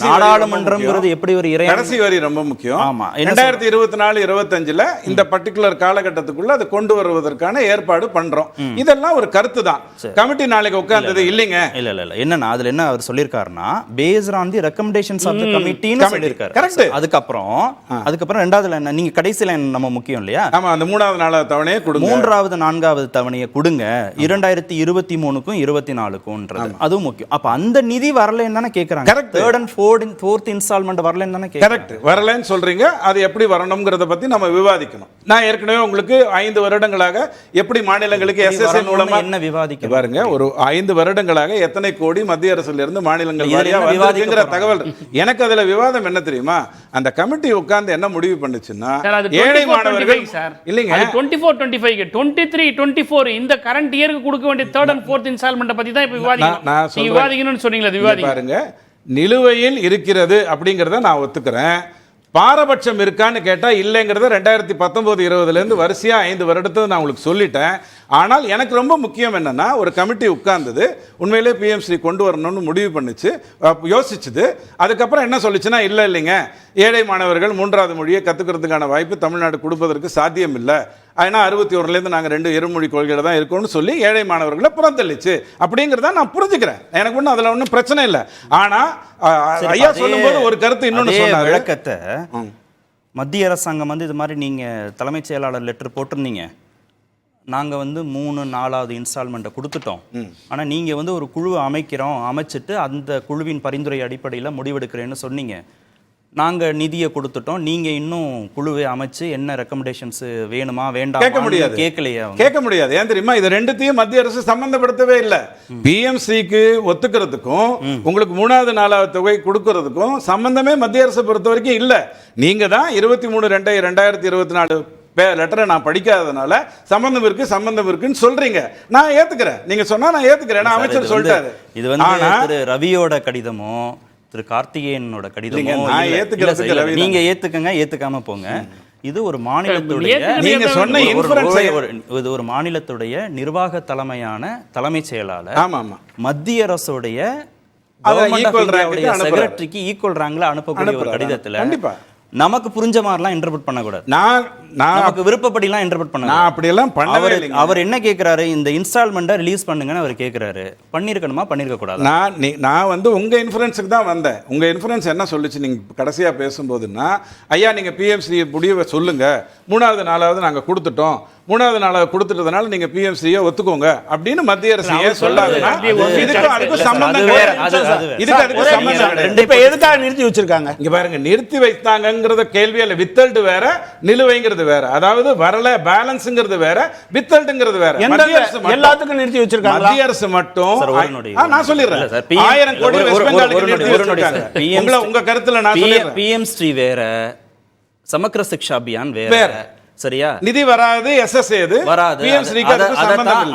நாடாளுமன்றம்ங்கிறது எப்படி ஒரு கடைசி வரி ரொம்ப முக்கியம். ஆமா, 2024-25 இந்த பர்டிகுலர் காலகட்டத்துக்குள்ள அதை கொண்டு வருவதற்கான ஏற்பாடு பண்றோம். இதெல்லாம் ஒரு கருத்து தான். கமிட்டி நாளைக்கு உட்கார்ந்தது இல்லைங்க. இல்ல என்னன்னா, அதுல என்ன அவர் சொல்லியிருக்காருன்னா, based on the recommendations of the கமிட்டின்னு சொல்லியிருக்காரு. கரெக்ட். அதுக்கப்புறம் ரெண்டாவதுல என்ன, நீங்க கடைசியில நம்ம முக்கியம் இல்லையா? ஆமா, அந்த 3வது 4வது தவணையை கொடுங்க, 3வது 4வது தவணையை கொடுங்க 2023க்கும் 24க்கும், அதுவும் முக்கியம். அப்ப அந்த நிதி வரலன்னு தானே கேக்குறாங்க. தேர்ட் அண்ட் ஃபோர்த் இன்ஸ்டால்மெண்ட் வரலன்னு தானே கேக்குறாங்க. கரெக்ட், வரலன்னு சொல்றீங்க. அது எப்படி வரணும்ங்கறத பத்தி நம்ம விவாதிக்கணும். நான் ஏற்கனவே உங்களுக்கு 5 வருடங்களாக எப்படி மாநிலங்களுக்கு எஸ்எஸ்ஏ மூலமா என்ன விவாதிக்க பாருங்க, ஒரு 5 வருடங்களாக எத்தனை கோடி மத்திய அரசுல இருந்து மாநிலங்கள் வாரியா வந்திருக்குங்கிற தகவல் எனக்கு. அதுல விவாதம் என்ன தெரியுமா, அந்த கமிட்டி உட்கார்ந்து என்ன முடிவு பண்ணுச்சுன்னா, ஏழை மாணவர்கள் இல்லைங்க 24-25 23-24 இந்த கரண்ட் இயருக்கு கொடுக்க வேண்டிய தேர்ட் அண்ட் ஃபோர்த் இன்ஸ்டால்மெண்ட் பத்தி தான் இப்ப விவாதிக்கணும்னு சொன்னீங்களா? பாருங்க, நிலுவையில் இருக்கிறது அப்படிங்கிறத நான் ஒத்துக்கிறேன். பாரபட்சம் இருக்கான்னு கேட்டால் இல்லைங்கிறத 2019-20 வரிசையாக 5 வருடத்தை நான் உங்களுக்கு சொல்லிட்டேன். ஆனால் எனக்கு ரொம்ப முக்கியம் என்னன்னா, ஒரு கமிட்டி உட்கார்ந்தது, உண்மையிலே பிஎம்ஸ்ரீ கொண்டு வரணும்னு முடிவு பண்ணிச்சு, யோசிச்சுது. அதுக்கப்புறம் என்ன சொல்லிச்சுன்னா, இல்லைங்க, ஏழை மாணவர்கள் 3வது மொழியை கற்றுக்கிறதுக்கான வாய்ப்பு தமிழ்நாடு கொடுப்பதற்கு சாத்தியம் இல்லை, ஏன்னா 61லேருந்து நாங்கள் 2 இருமொழி கொள்கையில் தான் இருக்கோம்னு சொல்லி ஏழை மாணவர்களை புறந்தள்ளிச்சு. அப்படிங்கிறத நான் புரிஞ்சுக்கிறேன், எனக்கு ஒன்றும் அதில் ஒன்றும் பிரச்சனை இல்லை. ஆனால் ஐயா சொல்லும்போது ஒரு கருத்து இன்னொன்று சொன்னார். விளக்கத்தை மத்திய அரசாங்கம் வந்து இது மாதிரி நீங்கள் தலைமைச் செயலாளர் லெட்டர் போட்டிருந்தீங்க, நாங்கள் வந்து 3-4வது இன்ஸ்டால்மெண்ட்டை கொடுத்துட்டோம், ஆனால் நீங்கள் வந்து ஒரு குழு அமைச்சிட்டு அந்த குழுவின் பரிந்துரை அடிப்படையில் முடிவெடுக்கிறேன்னு சொன்னீங்க. நாங்கள் நிதியை கொடுத்துட்டோம், நீங்கள் இன்னும் குழுவை அமைச்சு என்ன ரெக்கமெண்டேஷன்ஸ் வேணுமா வேண்டாம் கேட்க முடியாது, கேட்க முடியாது. ஏன் தெரியுமா, இது ரெண்டுத்தையும் மத்திய அரசு சம்பந்தப்படுத்தவே இல்லை. பிஎம்சிக்கு ஒத்துக்கிறதுக்கும் உங்களுக்கு 3வது 4வது தொகை கொடுக்கறதுக்கும் சம்பந்தமே மத்திய அரசை பொறுத்த வரைக்கும் இல்லை. நீங்க தான் 23/2/2024 லெட்டரை நான் படிக்காதனால சம்பந்தம் இருக்குன்னு சொல்றீங்க. நான் ஏத்துக்கிறேன், நீங்க சொன்னா நான் ஏத்துக்கிறேன், அமைச்சர் சொல்லிட்டாரு. இது வந்து திரு ரவியோட கடிதமோ திரு கார்த்திகேயனோட கடிதமோ நீங்க ஏத்துக்கங்க, ஏத்துக்காம போங்க. இது ஒரு மாநிலத்துடைய நீங்க சொன்ன இது ஒரு மாநிலத்துடைய நிர்வாக தலைமையான தலைமைச் செயலாளர் மத்திய அரசுடைய செக்ரட்டரிக்கு ஈக்குவல் ரேங்க்ல அனுப்பக்கூடிய ஒரு கடிதத்துல கண்டிப்பா நமக்கு புரிஞ்ச மாதிரிலாம் இன்டர்பிரட் பண்ணக்கூடாது. நமக்கு விருப்பப்படிலாம் இன்டர்பிரட் பண்ண அப்படியெல்லாம் பண்ணவே இல்லை. அவர் என்ன கேட்கிறாரு, இந்த இன்ஸ்டால்மெண்ட்டை ரிலீஸ் பண்ணுங்கன்னு அவர் கேட்கிறாரு. பண்ணிருக்கணுமா பண்ணிருக்க கூடாது? நான் வந்து உங்க இன்ஃபரன்ஸுக்கு தான் வந்தேன். உங்க இன்ஃபரன்ஸ் என்ன சொல்லுச்சு நீங்க கடைசியா பேசும்போதுன்னா, ஐயா நீங்க பிஎம்சி முடிவை சொல்லுங்க, 3வது 4வது நாங்க கொடுத்துட்டோம், 3வது 4வது கொடுத்துட்டதுனால நீங்க பிஎம்சியை ஒத்துக்கோங்க அப்படின்னு மத்திய அரசு ஏன் சொல்லாதுன்னா, இதுக்கும் அதுக்கும் சம்பந்தம் வேற. இதுக்கு அதுக்கு சம்பந்தம் இப்ப எதுக்காக நிறுத்தி வச்சிருக்காங்க? இங்க பாருங்க, நிறுத்தி வைத்தாங்கங்கறத கேள்வி அல்ல, வித்தல்ட் வேற நிலுவைங்கிறது வேற. அதாவது வரல பேலன்ஸ்ங்கிறது வேற, வித்தல்ட்ங்கிறது வேற. எல்லாத்துக்கும் நிறுத்தி வச்சிருக்காங்க. மத்திய அரசு மட்டும் நான் சொல்லிடுறேன், 1000 கோடி வெஸ்ட் பெங்காலுக்கு நிறுத்தி வச்சிருக்காங்க. உங்க கருத்துல நான் சொல்லிடுறேன், பிஎம்ஸ்ரீ வேற, சமக்ர சிக்ஷா அபியான் வேற. சரியா? நிதி வராது, எஸ்எஸ் ஏது வராது.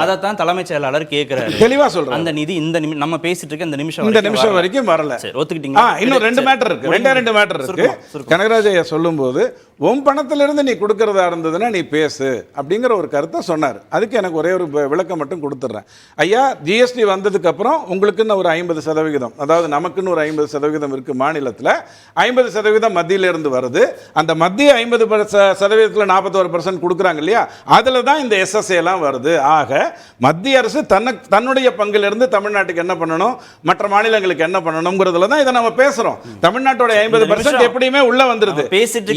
அதத்தான் தலைமைச் செயலாளர் கேட்கிறாரு, தெளிவா சொல்றாரு. அந்த நிதி இந்த நம்ம பேசிட்டு இருக்க இந்த நிமிஷம் வரைக்கும் வரல. சரி, ஒத்துக்கிட்டீங்க. இன்னும் 2 மேட்டர் இருக்கு, 2 மேட்டர் இருக்கு. கனகராஜ் சொல்லும்போது உன் பணத்துல இருந்து நீ கொடுக்கறதா இருந்ததுன்னா நீ பேசு அப்படிங்கிற ஒரு கருத்தை சொன்னார். அதுக்கு எனக்கு ஒரே ஒரு விளக்கம் மட்டும் கொடுத்துட்றேன். ஐயா, ஜிஎஸ்டி வந்ததுக்கு அப்புறம் உங்களுக்குன்னு ஒரு 50%, அதாவது நமக்குன்னு ஒரு 50% இருக்கு மாநிலத்தில், 50% மத்தியில இருந்து வருது. அந்த மத்திய 50%ல 41% கொடுக்குறாங்க இல்லையா, அதில் தான் இந்த எஸ்எஸ்ஏ எல்லாம் வருது. ஆக மத்திய அரசு தன்னுடைய பங்கிலிருந்து தமிழ்நாட்டுக்கு என்ன பண்ணணும், மற்ற மாநிலங்களுக்கு என்ன பண்ணணுங்கிறதுல தான் இதை நம்ம பேசுறோம். தமிழ்நாட்டோட 50% எப்படியுமே உள்ள வந்துருது.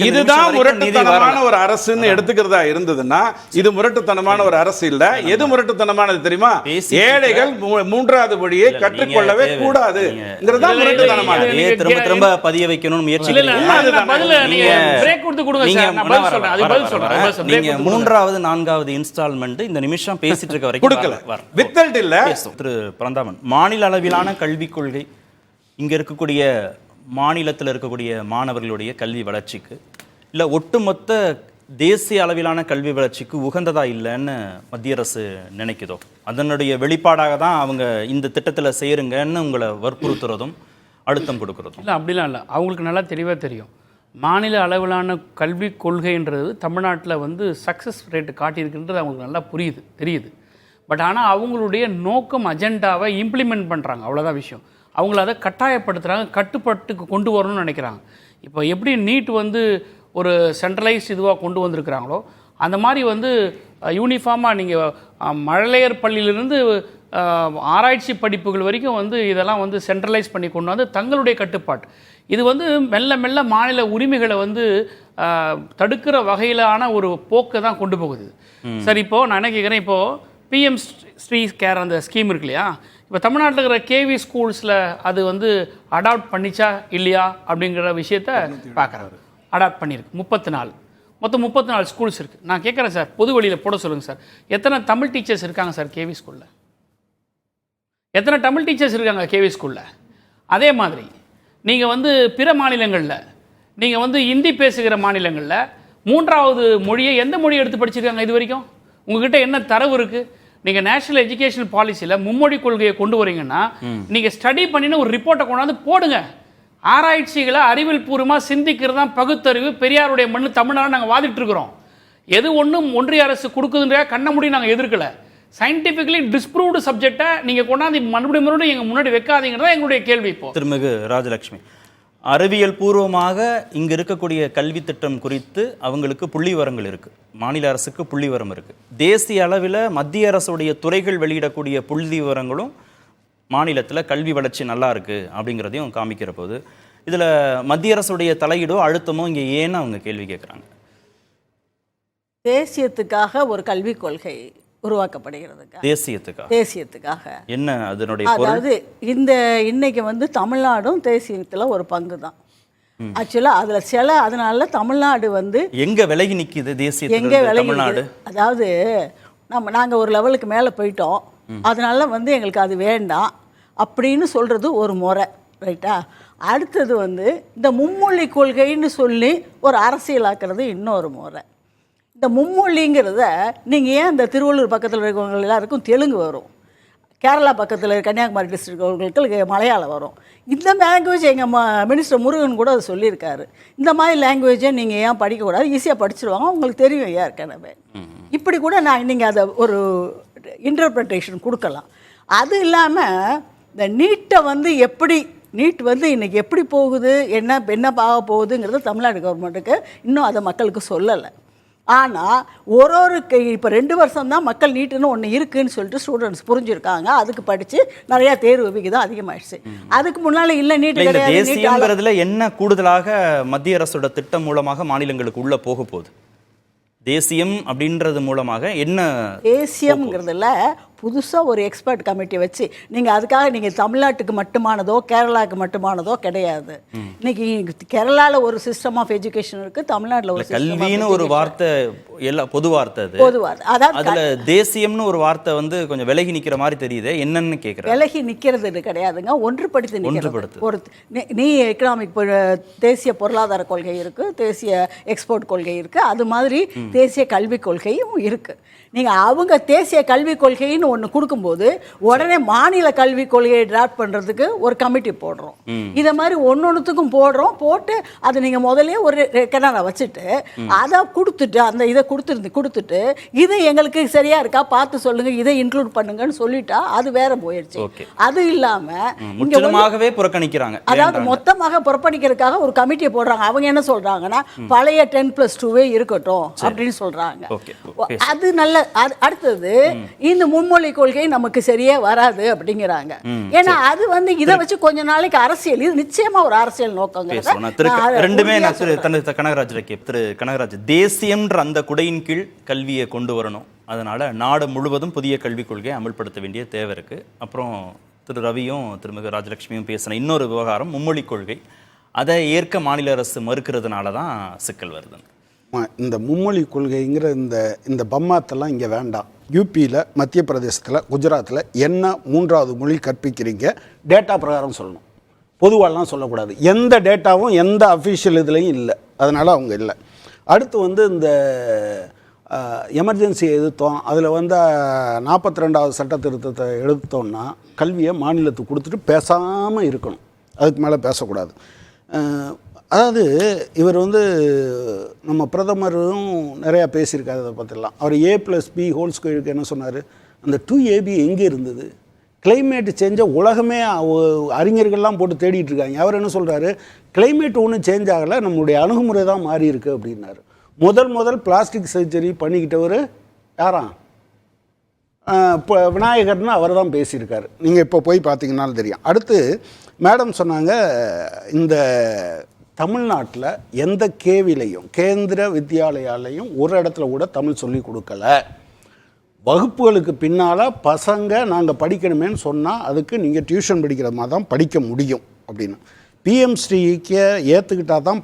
இதுதான் முரட்டுத்தனமான ஒரு அரசுன்னு எடுத்துக்கிறதா இருந்ததுன்னா, இது முரட்டுத்தனமான ஒரு அரசு இல்ல. எது முரட்டுத்தனமானது தெரியுமா? ஏழைகள் 3வது மொழியை கற்றுக்கொள்ளவே கூடாது. திரும்ப திரும்ப பதிய வைக்கணும் முயற்சி. நீங்க 3வது 4வது இன்ஸ்டால்மெண்ட் இந்த நிமிஷம் பேசிட்டு இருக்க வரைக்கும் கொடுக்கல, வித்தல்ட் இல்ல. திரு பரந்தாமன், மாநில அளவிலான கல்விக் கொள்கை இங்க இருக்கக்கூடிய மாநிலத்தில் இருக்கக்கூடிய மாணவர்களுடைய கல்வி வளர்ச்சிக்கு இல்ல ஒட்டுமொத்த தேசிய அளவிலான கல்வி வளர்ச்சிக்கு உகந்ததா இல்லைன்னு மத்திய அரசு நினைக்குதோ, அதனுடைய வெளிப்பாடாக தான் அவங்க இந்த திட்டத்தில் சேருங்கன்னு உங்களை வற்புறுத்துறதும் அழுத்தம் கொடுக்கறதும்? இல்லை, அப்படிலாம் இல்லை. அவங்களுக்கு நல்லா தெளிவாக தெரியும், மாநில அளவிலான கல்விக் கொள்கைன்றது தமிழ்நாட்டில் வந்து சக்ஸஸ் ரேட்டு காட்டியிருக்குன்றது அவங்களுக்கு நல்லா தெரியுது. பட் ஆனால் அவங்களுடைய நோக்கம் அஜெண்டாவை இம்ப்ளிமெண்ட் பண்ணுறாங்க, அவ்வளோதான் விஷயம். அவங்கள அதை கட்டாயப்படுத்துகிறாங்க, கட்டுப்பாட்டுக்கு கொண்டு வரணும்னு நினைக்கிறாங்க. இப்போ எப்படி நீட் வந்து ஒரு சென்ட்ரலைஸ்ட் இதுவாக கொண்டு வந்திருக்கிறாங்களோ, அந்த மாதிரி வந்து யூனிஃபார்மாக நீங்கள் மழலையர் பள்ளியிலிருந்து ஆராய்ச்சி படிப்புகள் வரைக்கும் வந்து இதெல்லாம் வந்து சென்ட்ரலைஸ் பண்ணி கொண்டு வந்து தங்களுடைய கட்டுப்பாட்டு, இது வந்து மெல்ல மெல்ல மாநில உரிமைகளை வந்து தடுக்கிற வகையிலான ஒரு போக்கை தான் கொண்டு போகுது. சரி, இப்போது நான் என்ன கேட்குறேன், இப்போது பிஎம் ஸ்ரீ கேர் அந்த ஸ்கீம் இருக்கு இல்லையா, இப்போ தமிழ்நாட்டில் இருக்கிற கேவி ஸ்கூல்ஸில் அது வந்து அடாப்ட் பண்ணிச்சா இல்லையா அப்படிங்கிற விஷயத்த பார்க்குறாரு. அடாப்ட் பண்ணியிருக்கு 34, மொத்தம் 34 ஸ்கூல்ஸ் இருக்குது. நான் கேட்குறேன் சார், பொது வழியில் போட சொல்லுங்கள் சார், எத்தனை தமிழ் டீச்சர்ஸ் இருக்காங்க சார் கேவி ஸ்கூலில்? எத்தனை தமிழ் டீச்சர்ஸ் இருக்காங்க கேவி ஸ்கூலில்? அதே மாதிரி நீங்கள் வந்து பிற மாநிலங்களில், நீங்கள் வந்து ஹிந்தி பேசுகிற மாநிலங்களில் 3வது மொழியை எந்த மொழியை எடுத்து படிச்சிருக்காங்க இது வரைக்கும்? உங்ககிட்ட என்ன தரவு இருக்குது? நீங்கள் நேஷனல் எஜுகேஷன் பாலிசியில் மும்மொழி கொள்கையை கொண்டு வரீங்கன்னா நீங்கள் ஸ்டடி பண்ணின்னு ஒரு ரிப்போர்ட்டை கொண்டாந்து போடுங்க. ஆராய்ச்சிகளை அறிவியல் பூர்வமாக சிந்திக்கிறது தான் பகுத்தறிவு. பெரியாருடைய மண்ணு தமிழ்நாடு நாங்கள் வாதிட்டு இருக்கிறோம். எது ஒன்றும் ஒன்றிய அரசு கொடுக்குதுன்ற கண்ண முடி நாங்கள் எதிர்க்கலை. சயின்டிஃபிக்கலி டிஸ்ப்ரூவ்டு சப்ஜெக்டை நீங்கள் கொண்டாந்து மறுபடியும் எங்கள் முன்னாடி வைக்காதீங்கிறதா எங்களுடைய கேள்வி. இப்போ திருமிகு ராஜலட்சுமி, அறிவியல் பூர்வமாக இங்கு இருக்கக்கூடிய கல்வி திட்டம் குறித்து அவங்களுக்கு புள்ளிவரங்கள் இருக்கு, மாநில அரசுக்கு புள்ளிவரம் இருக்கு. தேசிய அளவில் மத்திய அரசுடைய துறைகள் வெளியிடக்கூடிய புள்ளிவரங்களும் மாநிலத்தில் கல்வி வளர்ச்சி நல்லா இருக்கு அப்படிங்கிறதையும் காமிக்கிற போது இதில் மத்திய அரசுடைய தலையீடோ அழுத்தமோ இங்கே ஏன்னு அவங்க கேள்வி கேட்குறாங்க. தேசியத்துக்காக ஒரு கல்விக் கொள்கை உருவாக்கப்படுகிறதுக்காக, தேசியத்துக்காக என்ன அதனுடைய அதாவது இன்னைக்கு வந்து தமிழ்நாடும் தேசியத்தில் ஒரு பங்கு தான். ஆக்சுவலாக அதில் அதனால தமிழ்நாடு வந்து எங்க விலகி நிற்கிது தேசிய எங்கே விலகி, அதாவது நாங்கள் ஒரு லெவலுக்கு மேலே போயிட்டோம், அதனால வந்து எங்களுக்கு அது வேண்டாம் அப்படின்னு சொல்கிறது ஒரு முறை, ரைட்டா? அடுத்தது வந்து இந்த மும்மொழி கொள்கைன்னு சொல்லி ஒரு அரசியலாக்குறது இன்னொரு முறை. இந்த மும்மொழிங்கிறத நீங்கள் ஏன் இந்த திருவள்ளூர் பக்கத்தில் இருக்கிறவங்க எல்லாருக்கும் தெலுங்கு வரும், கேரளா பக்கத்தில் கன்னியாகுமரி டிஸ்ட்ரிக்ட் மலையாளம் வரும். இந்த லாங்குவேஜ் எங்கள் மினிஸ்டர் முருகன் கூட அது சொல்லியிருக்காரு. இந்த மாதிரி லாங்குவேஜை நீங்கள் ஏன் படிக்கக்கூடாது, ஈஸியாக படிச்சிருவாங்க, உங்களுக்கு தெரியும் ஏற்கனவே. இப்படி கூட நீங்கள் அதை ஒரு இன்டர்பிரிட்டேஷன் கொடுக்கலாம். அது இல்லாமல் இந்த நீட்டை வந்து நீட் வந்து இன்றைக்கி எப்படி போகுது, என்ன பார்க்க போகுதுங்கிறது தமிழ்நாடு கவர்மெண்ட்டுக்கு இன்னும் அதை மக்களுக்கு சொல்லலை. ஆனால் இப்போ 2 வருஷம் தான் மக்கள் நீட்டுன்னு ஒன்று இருக்குதுன்னு சொல்லிட்டு ஸ்டூடெண்ட்ஸ் புரிஞ்சுருக்காங்க, அதுக்கு படித்து நிறையா தேர்வு விகிதம் அதிகமாகிடுச்சு. அதுக்கு முன்னால் இல்லை நீட்டு கிடையாது. தேசியங்கிறதுல என்ன கூடுதலாக மத்திய அரசோட திட்டம் மூலமாக மாநிலங்களுக்கு உள்ளே போக போகுது? தேசியம் அப்படின்றது மூலமாக என்ன? தேசியம்ங்கிறதுல புதுசாக ஒரு எக்ஸ்பர்ட் கமிட்டி வச்சு அதுக்காக தமிழ்நாட்டுக்கு மட்டுமானதோ கேரளாவுக்கு மட்டுமானதோ கிடையாது. இன்னைக்கு கேரளாவில் ஒரு சிஸ்டம் ஆஃப் எஜுகேஷன் இருக்கு, தமிழ்நாட்டில் ஒரு கல்வின்னு ஒரு வார்த்தை, பொது வார்த்தை, அதாவது அதுல தேசியம்னு ஒரு வார்த்தை வந்து கொஞ்சம் விலகி நிற்கிற மாதிரி தெரியுது. என்னன்னு கேட்குறேன். விலகி நிற்கிறது கிடையாதுங்க, ஒன்றுபடுத்தி ஒரு நீ எக்கனாமிக் தேசிய பொருளாதார கொள்கை இருக்கு, தேசிய எக்ஸ்போர்ட் கொள்கை இருக்கு, அது மாதிரி தேசிய கல்விக் கொள்கையும் இருக்கு. நீங்கள் அவங்க தேசிய கல்விக் கொள்கைன்னு ஒன்று கொடுக்கும்போது உடனே மாநில கல்விக் கொள்கையை டிராஃப்ட் பண்ணுறதுக்கு ஒரு கமிட்டி போடுறோம். இதை மாதிரி ஒன்னொன்றுத்துக்கும் போட்டு அதை நீங்கள் முதலே ஒரு ரெக்கனாக வச்சுட்டு அதை கொடுத்துட்டு இதை கொடுத்துட்டு இதை எங்களுக்கு சரியாக இருக்கா பார்த்து சொல்லுங்கள், இதை இன்க்ளூட் பண்ணுங்கன்னு சொல்லிட்டா அது வேற போயிடுச்சு. அது இல்லாமல் புறக்கணிக்கிறாங்க, அதாவது மொத்தமாக புறக்கணிக்கிறதுக்காக ஒரு கமிட்டியை போடுறாங்க. அவங்க என்ன சொல்கிறாங்கன்னா பழைய 10+2 இருக்கட்டும் அப்படின்னு சொல்கிறாங்க. அது நல்ல அடுத்தது இந்த மும்மொழி கொள்கை நமக்கு சரியே வராது அப்படிங்கிறாங்க. ஏன்னா அது வந்து இதை வச்சு கொஞ்ச நாளைக்கு அரசியல், இது நிச்சயமா ஒரு அரசியல் நோக்கம். கனகராஜ், தேசியம்ன்ற அந்த குடையின் கீழ் கல்வியை கொண்டு வரணும், அதனால நாடு முழுவதும் புதிய கல்விக் கொள்கையை அமல்படுத்த வேண்டிய தேவை இருக்கு. அப்புறம் திரு ரவியும் திருமிகு ராஜலட்சுமியும் பேசின இன்னொரு விவகாரம் மும்மொழி கொள்கை. அதை ஏற்க மாநில அரசு மறுக்கிறதுனால தான் சிக்கல் வருது. இந்த மும்மொழி கொள்கைங்கிற இந்த பம்மாத்தெல்லாம் இங்கே வேண்டாம். யூபியில், மத்திய பிரதேசத்தில், குஜராத்தில் என்ன 3வது மொழி கற்பிக்கிறீங்க டேட்டா பிரகாரம் சொல்லணும், பொதுவாலாம் சொல்லக்கூடாது. எந்த டேட்டாவும் எந்த அஃபிஷியல் இதுலேயும் இல்லை, அதனால் அவங்க இல்லை. அடுத்து வந்து இந்த எமர்ஜென்சியை எதிர்த்தோம், அதில் வந்து 42வது சட்ட திருத்தத்தை எடுத்தோம்னா கல்வியை மாநிலத்துக்கு கொடுத்துட்டு பேசாமல் இருக்கணும், அதுக்கு மேலே பேசக்கூடாது. அதாவது இவர் வந்து நம்ம பிரதமரும் நிறையா பேசியிருக்காரு அதை பற்றிலாம். அவர் A+B² என்ன சொன்னார், அந்த 2AB எங்கே இருந்தது? கிளைமேட் சேஞ்சை உலகமே அறிஞர்கள்லாம் போட்டு தேடிட்டு இருக்காங்க. அவர் என்ன சொல்கிறாரு, கிளைமேட் ஒன்றும் சேஞ்ச் ஆகலை, நம்மளுடைய அணுகுமுறை தான் மாறி இருக்கு அப்படின்னாரு. முதல் பிளாஸ்டிக் சர்ஜரி பண்ணிக்கிட்டவர் யாராம்? இப்போ விநாயகர்னு அவர் தான் பேசியிருக்காரு. நீங்கள் இப்போ போய் பார்த்தீங்கன்னாலும் தெரியும். அடுத்து மேடம் சொன்னாங்க, இந்த தமிழ்நாட்டில் எந்த கேவிலையும் கேந்திர வித்யாலயாலையும் ஒரு இடத்துல கூட தமிழ் சொல்லி கொடுக்கல. வகுப்புகளுக்கு பின்னால் பசங்க நாங்கள் படிக்கணுமேன்னு சொன்னால் அதுக்கு நீங்கள் டியூஷன் படிக்கிற மாதிரி தான் படிக்க முடியும் அப்படின்னு. பிஎம்ஸ்ரீக்கு ஏற்றுக்கிட்டால் தான்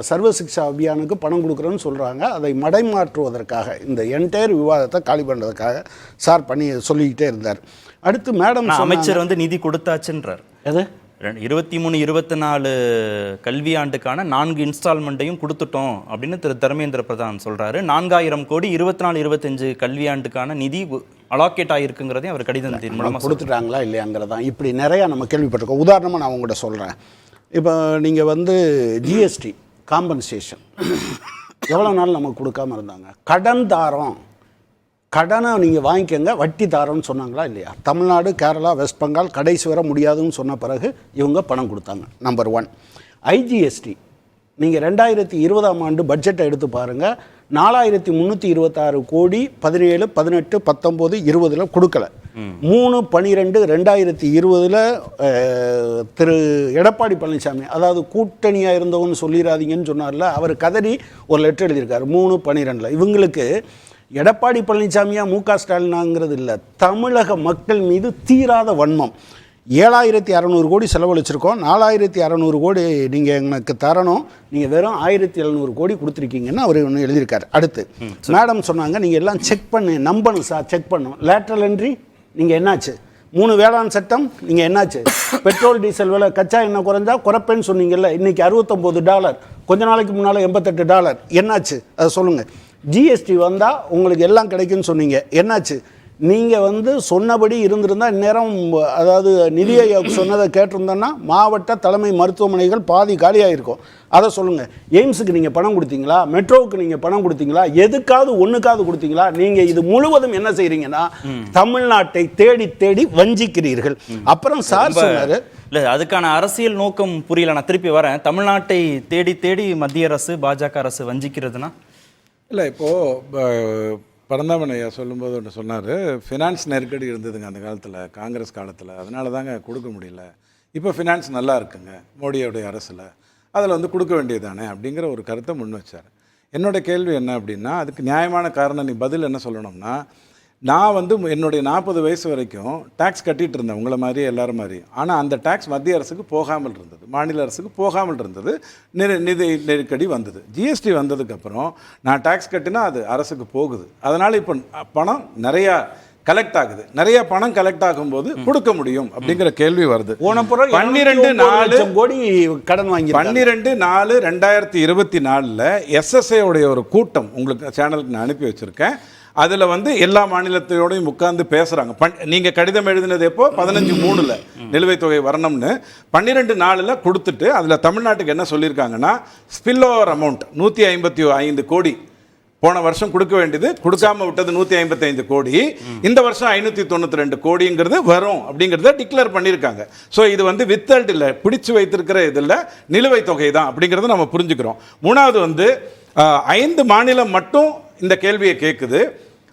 சர்வ சிக்ஷா அபியானுக்கு பணம் கொடுக்குறேன்னு சொல்கிறாங்க. அதை மடைமாற்றுவதற்காக இந்த என்டையர் விவாதத்தை காலி பண்ணுறதுக்காக சார் சொல்லிக்கிட்டே இருந்தார். அடுத்து மேடம் அமைச்சர் வந்து நிதி கொடுத்தாச்சுன்றார். எது 23-24 கல்வியாண்டுக்கான 4 இன்ஸ்டால்மெண்ட்டையும் கொடுத்துட்டோம் அப்படின்னு திரு தர்மேந்திர பிரதான் சொல்றாரு. 4000 கோடி 24-25 கல்வியாண்டுக்கான நிதி அலாக்கேட் ஆகிருக்குங்கிறதையும் அவர் கடிதத்தின் மூலமாக கொடுத்துட்டாங்களா இல்லையாங்கிறதான் இப்படி நிறையா நம்ம கேள்விப்பட்டிருக்கோம். உதாரணமாக நான் உங்கள்கிட்ட சொல்கிறேன். இப்போ நீங்கள் வந்து ஜிஎஸ்டி காம்பன்சேஷன் எவ்வளோ நாள் நமக்கு கொடுக்காமல் இருந்தாங்க. கடன் தாரம் கடனை நீங்கள் வாங்கிக்கங்க, வட்டி தாரோன்னு சொன்னாங்களா இல்லையா? தமிழ்நாடு, கேரளா, வெஸ்ட் பெங்கால் கடைசி வர முடியாதுன்னு சொன்ன பிறகு இவங்க பணம் கொடுத்தாங்க. நம்பர் 1. ஐஜிஎஸ்டி நீங்கள் 2020ஆம் ஆண்டு பட்ஜெட்டை எடுத்து பாருங்கள், 4326 கோடி 17, 18, 19, 20 கொடுக்கல. 3/12/2020 திரு எடப்பாடி பழனிசாமி, அதாவது கூட்டணியாக இருந்தவன்னு சொல்லிடாதீங்கன்னு சொன்னார்ல, அவர் கதறி ஒரு லெட்டர் எழுதியிருக்காரு 3/12. இவங்களுக்கு எடப்பாடி பழனிசாமியா மு க ஸ்டாலினாங்கிறது இல்லை, தமிழக மக்கள் மீது தீராத வன்மம். 7600 கோடி செலவழிச்சிருக்கோம், 4600 கோடி நீங்கள் எனக்கு தரணும், நீங்கள் வெறும் 1700 கோடி கொடுத்துருக்கீங்கன்னு அவர் ஒன்று எழுதியிருக்காரு. அடுத்து மேடம் சொன்னாங்க, நீங்கள் எல்லாம் செக் பண்ணு, நம்பணும் சார், செக் பண்ணும். லேட்ரல் என்ட்ரி நீங்கள் என்னாச்சு? 3 வேளாண் சட்டம் நீங்கள் என்னாச்சு? பெட்ரோல் டீசல் விலை, கச்சா எண்ணெய் குறைஞ்சா குறைப்பேன்னு சொன்னீங்கல்ல, இன்றைக்கி $69, கொஞ்ச நாளைக்கு முன்னால் $88, என்னாச்சு அதை சொல்லுங்கள். ஜிஎஸ்டி வந்தால் உங்களுக்கு எல்லாம் கிடைக்குன்னு சொன்னீங்க, என்னாச்சு? நீங்கள் சொன்னபடி இருந்திருந்தால் இந்நேரம், அதாவது நிதி ஆயோக் சொன்னதை கேட்டிருந்தோன்னா மாவட்ட தலைமை மருத்துவமனைகள் பாதி காலியாக இருக்கும். அதை சொல்லுங்கள். எய்ம்ஸுக்கு நீங்கள் பணம் கொடுத்தீங்களா? மெட்ரோவுக்கு நீங்கள் பணம் கொடுத்தீங்களா? எதுக்காவது ஒன்றுக்காவது கொடுத்தீங்களா? நீங்கள் இது முழுவதும் என்ன செய்கிறீங்கன்னா தமிழ்நாட்டை தேடி தேடி வஞ்சிக்கிறீர்கள். அப்புறம் சார் சொன்னார், இல்லை அதுக்கான அரசியல் நோக்கம் புரியல. நான் திருப்பி வரேன். தமிழ்நாட்டை தேடி தேடி மத்திய அரசு, பாஜக அரசு வஞ்சிக்கிறதுனா இல்லை, இப்போது பரந்தாமன் ஐயா சொல்லும்போது ஒன்று சொன்னார், ஃபினான்ஸ் நெருக்கடி இருந்ததுங்க அந்த காலத்தில், காங்கிரஸ் காலத்தில், அதனால தாங்க கொடுக்க முடியல. இப்போ ஃபினான்ஸ் நல்லா இருக்குங்க மோடியோடைய அரசில், அதில் கொடுக்க வேண்டியது தானே அப்படிங்கிற ஒரு கருத்தை முன் வச்சார். என்னோடய கேள்வி என்ன அப்படின்னா, அதுக்கு நியாயமான காரணம் நீ பதில் என்ன சொல்லணும்னா, நான் என்னுடைய 40 வயசு வரைக்கும் டேக்ஸ் கட்டிகிட்டு இருந்தேன் உங்களை மாதிரி எல்லாரும் மாதிரி. ஆனால் அந்த டேக்ஸ் மத்திய அரசுக்கு போகாமல் இருந்தது, மாநில அரசுக்கு போகாமல் இருந்தது, நிதி நெருக்கடி வந்தது. ஜிஎஸ்டி வந்ததுக்கப்புறம் நான் டேக்ஸ் கட்டினா அது அரசுக்கு போகுது. அதனால் இப்போ பணம் நிறையா கலெக்ட் ஆகுது. நிறைய பணம் கலெக்ட் ஆகும்போது கொடுக்க முடியும் அப்படிங்கிற கேள்வி வருது. 12,400,000 கோடி கடன் வாங்கி 12/4/2024 எஸ்எஸ்ஏ உடைய ஒரு கூட்டம் உங்களுக்கு சேனலுக்கு நான் அனுப்பி வச்சுருக்கேன். அதில் எல்லா மாநிலத்தையோடையும் உட்கார்ந்து பேசுகிறாங்க. நீங்கள் கடிதம் எழுதினது எப்போ 15/3 நிலுவைத் தொகை வரணும்னு 12/4 கொடுத்துட்டு அதில் தமிழ்நாட்டுக்கு என்ன சொல்லியிருக்காங்கன்னா, ஸ்பில் ஓவர் அமௌண்ட் 155 கோடி போன வருஷம் கொடுக்க வேண்டியது கொடுக்காம விட்டது 155 கோடி, இந்த வருஷம் 592 கோடிங்கிறது வரும் அப்படிங்கிறத டிக்ளேர் பண்ணியிருக்காங்க. ஸோ இது வித்தல்ட் இல்லை, பிடிச்சு வைத்திருக்கிற இதில் நிலுவைத் தொகை தான் அப்படிங்கிறத நம்ம புரிஞ்சுக்கிறோம். மூணாவது 5 மாநிலம் மட்டும் இந்த கேள்வியை கேட்குது,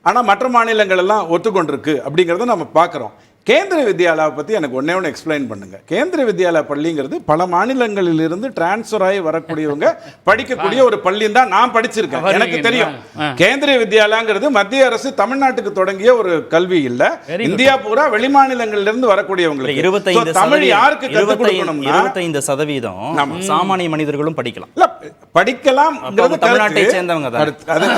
ஆனால் மற்ற மாநிலங்கள் எல்லாம் ஒத்துக்கொண்டிருக்கு அப்படிங்கிறத நம்ம பார்க்குறோம். கேந்திரிய வித்யாலயாவை பற்றி எனக்கு ஒன்றே எக்ஸ்பிளைன் பண்ணுங்கள். கேந்திரிய வித்யாலயா பள்ளிங்கிறது பல மாநிலங்களிலிருந்து டிரான்ஸ்ஃபர் ஆகி வரக்கூடியவங்க படிக்கக்கூடிய ஒரு பள்ளின்னு தான் நான் படிச்சிருக்கேன், எனக்கு தெரியும். கேந்திரிய வித்யாலயாங்கிறது மத்திய அரசு தமிழ்நாட்டுக்கு தொடங்கிய ஒரு கல்வி இல்லை, இந்தியா பூரா வெளி மாநிலங்களிலிருந்து வரக்கூடியவங்களுக்கு. 25% தமிழ் யாருக்கு 25% சாமானிய மனிதர்களும் படிக்கலாம். படிக்கலாம், தமிழ்நாட்டை சேர்ந்தவங்க தான்,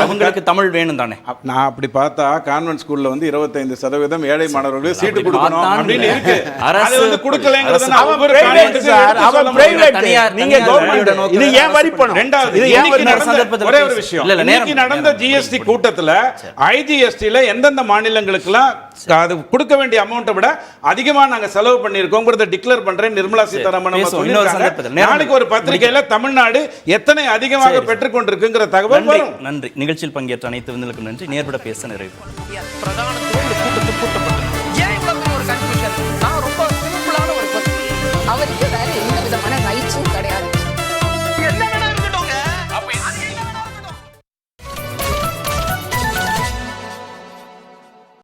அவங்களுக்கு தமிழ் வேணும் தானே. நான் அப்படி பார்த்தா கான்வென்ட் ஸ்கூல்ல 25% ஏழை மாணவர்களுக்கு சீட்டு கொடுக்கணும் அப்படின்னு இருக்கு. அது கொடுக்கலங்கிறது அவன் பிரைவேட் சார், அவன் பிரைவேட், நீங்க கவர்மெண்ட். இது ஏன் வரி பணம்? ரெண்டாவது, இது ஏன் வரி சந்தர்ப்பத்துல ஒரே ஒரு விஷயம், இன்னைக்கு நடந்த ஜிஎஸ்டி கூட்டத்துல ஐஜிஎஸ்டில எந்தெந்த மாநிலங்களுக்குலாம் அது கொடுக்க வேண்டிய அமௌண்ட்டை விட அதிகமா நாங்க செலவு பண்ணிருக்கோம்ங்கறத டிக்ளேர் பண்றேன் நிர்மலா சீதாராமன் நம்ம சொல்லிருக்காங்க. நாளைக்கு ஒரு பத்திரிகையில தமிழ்நாடு எத்தனை அதிகமாக பெற்றுக் கொண்டிருக்குங்கிற தகவல் வரும். நன்றி. நிகழ்ச்சியில் பங்கேற்ற அனைத்து விருந்தினருக்கும் நன்றி. நேர்பட பேச நிறைவு. பிரதான கூட்டத்தில் கூட்டப்பட்டு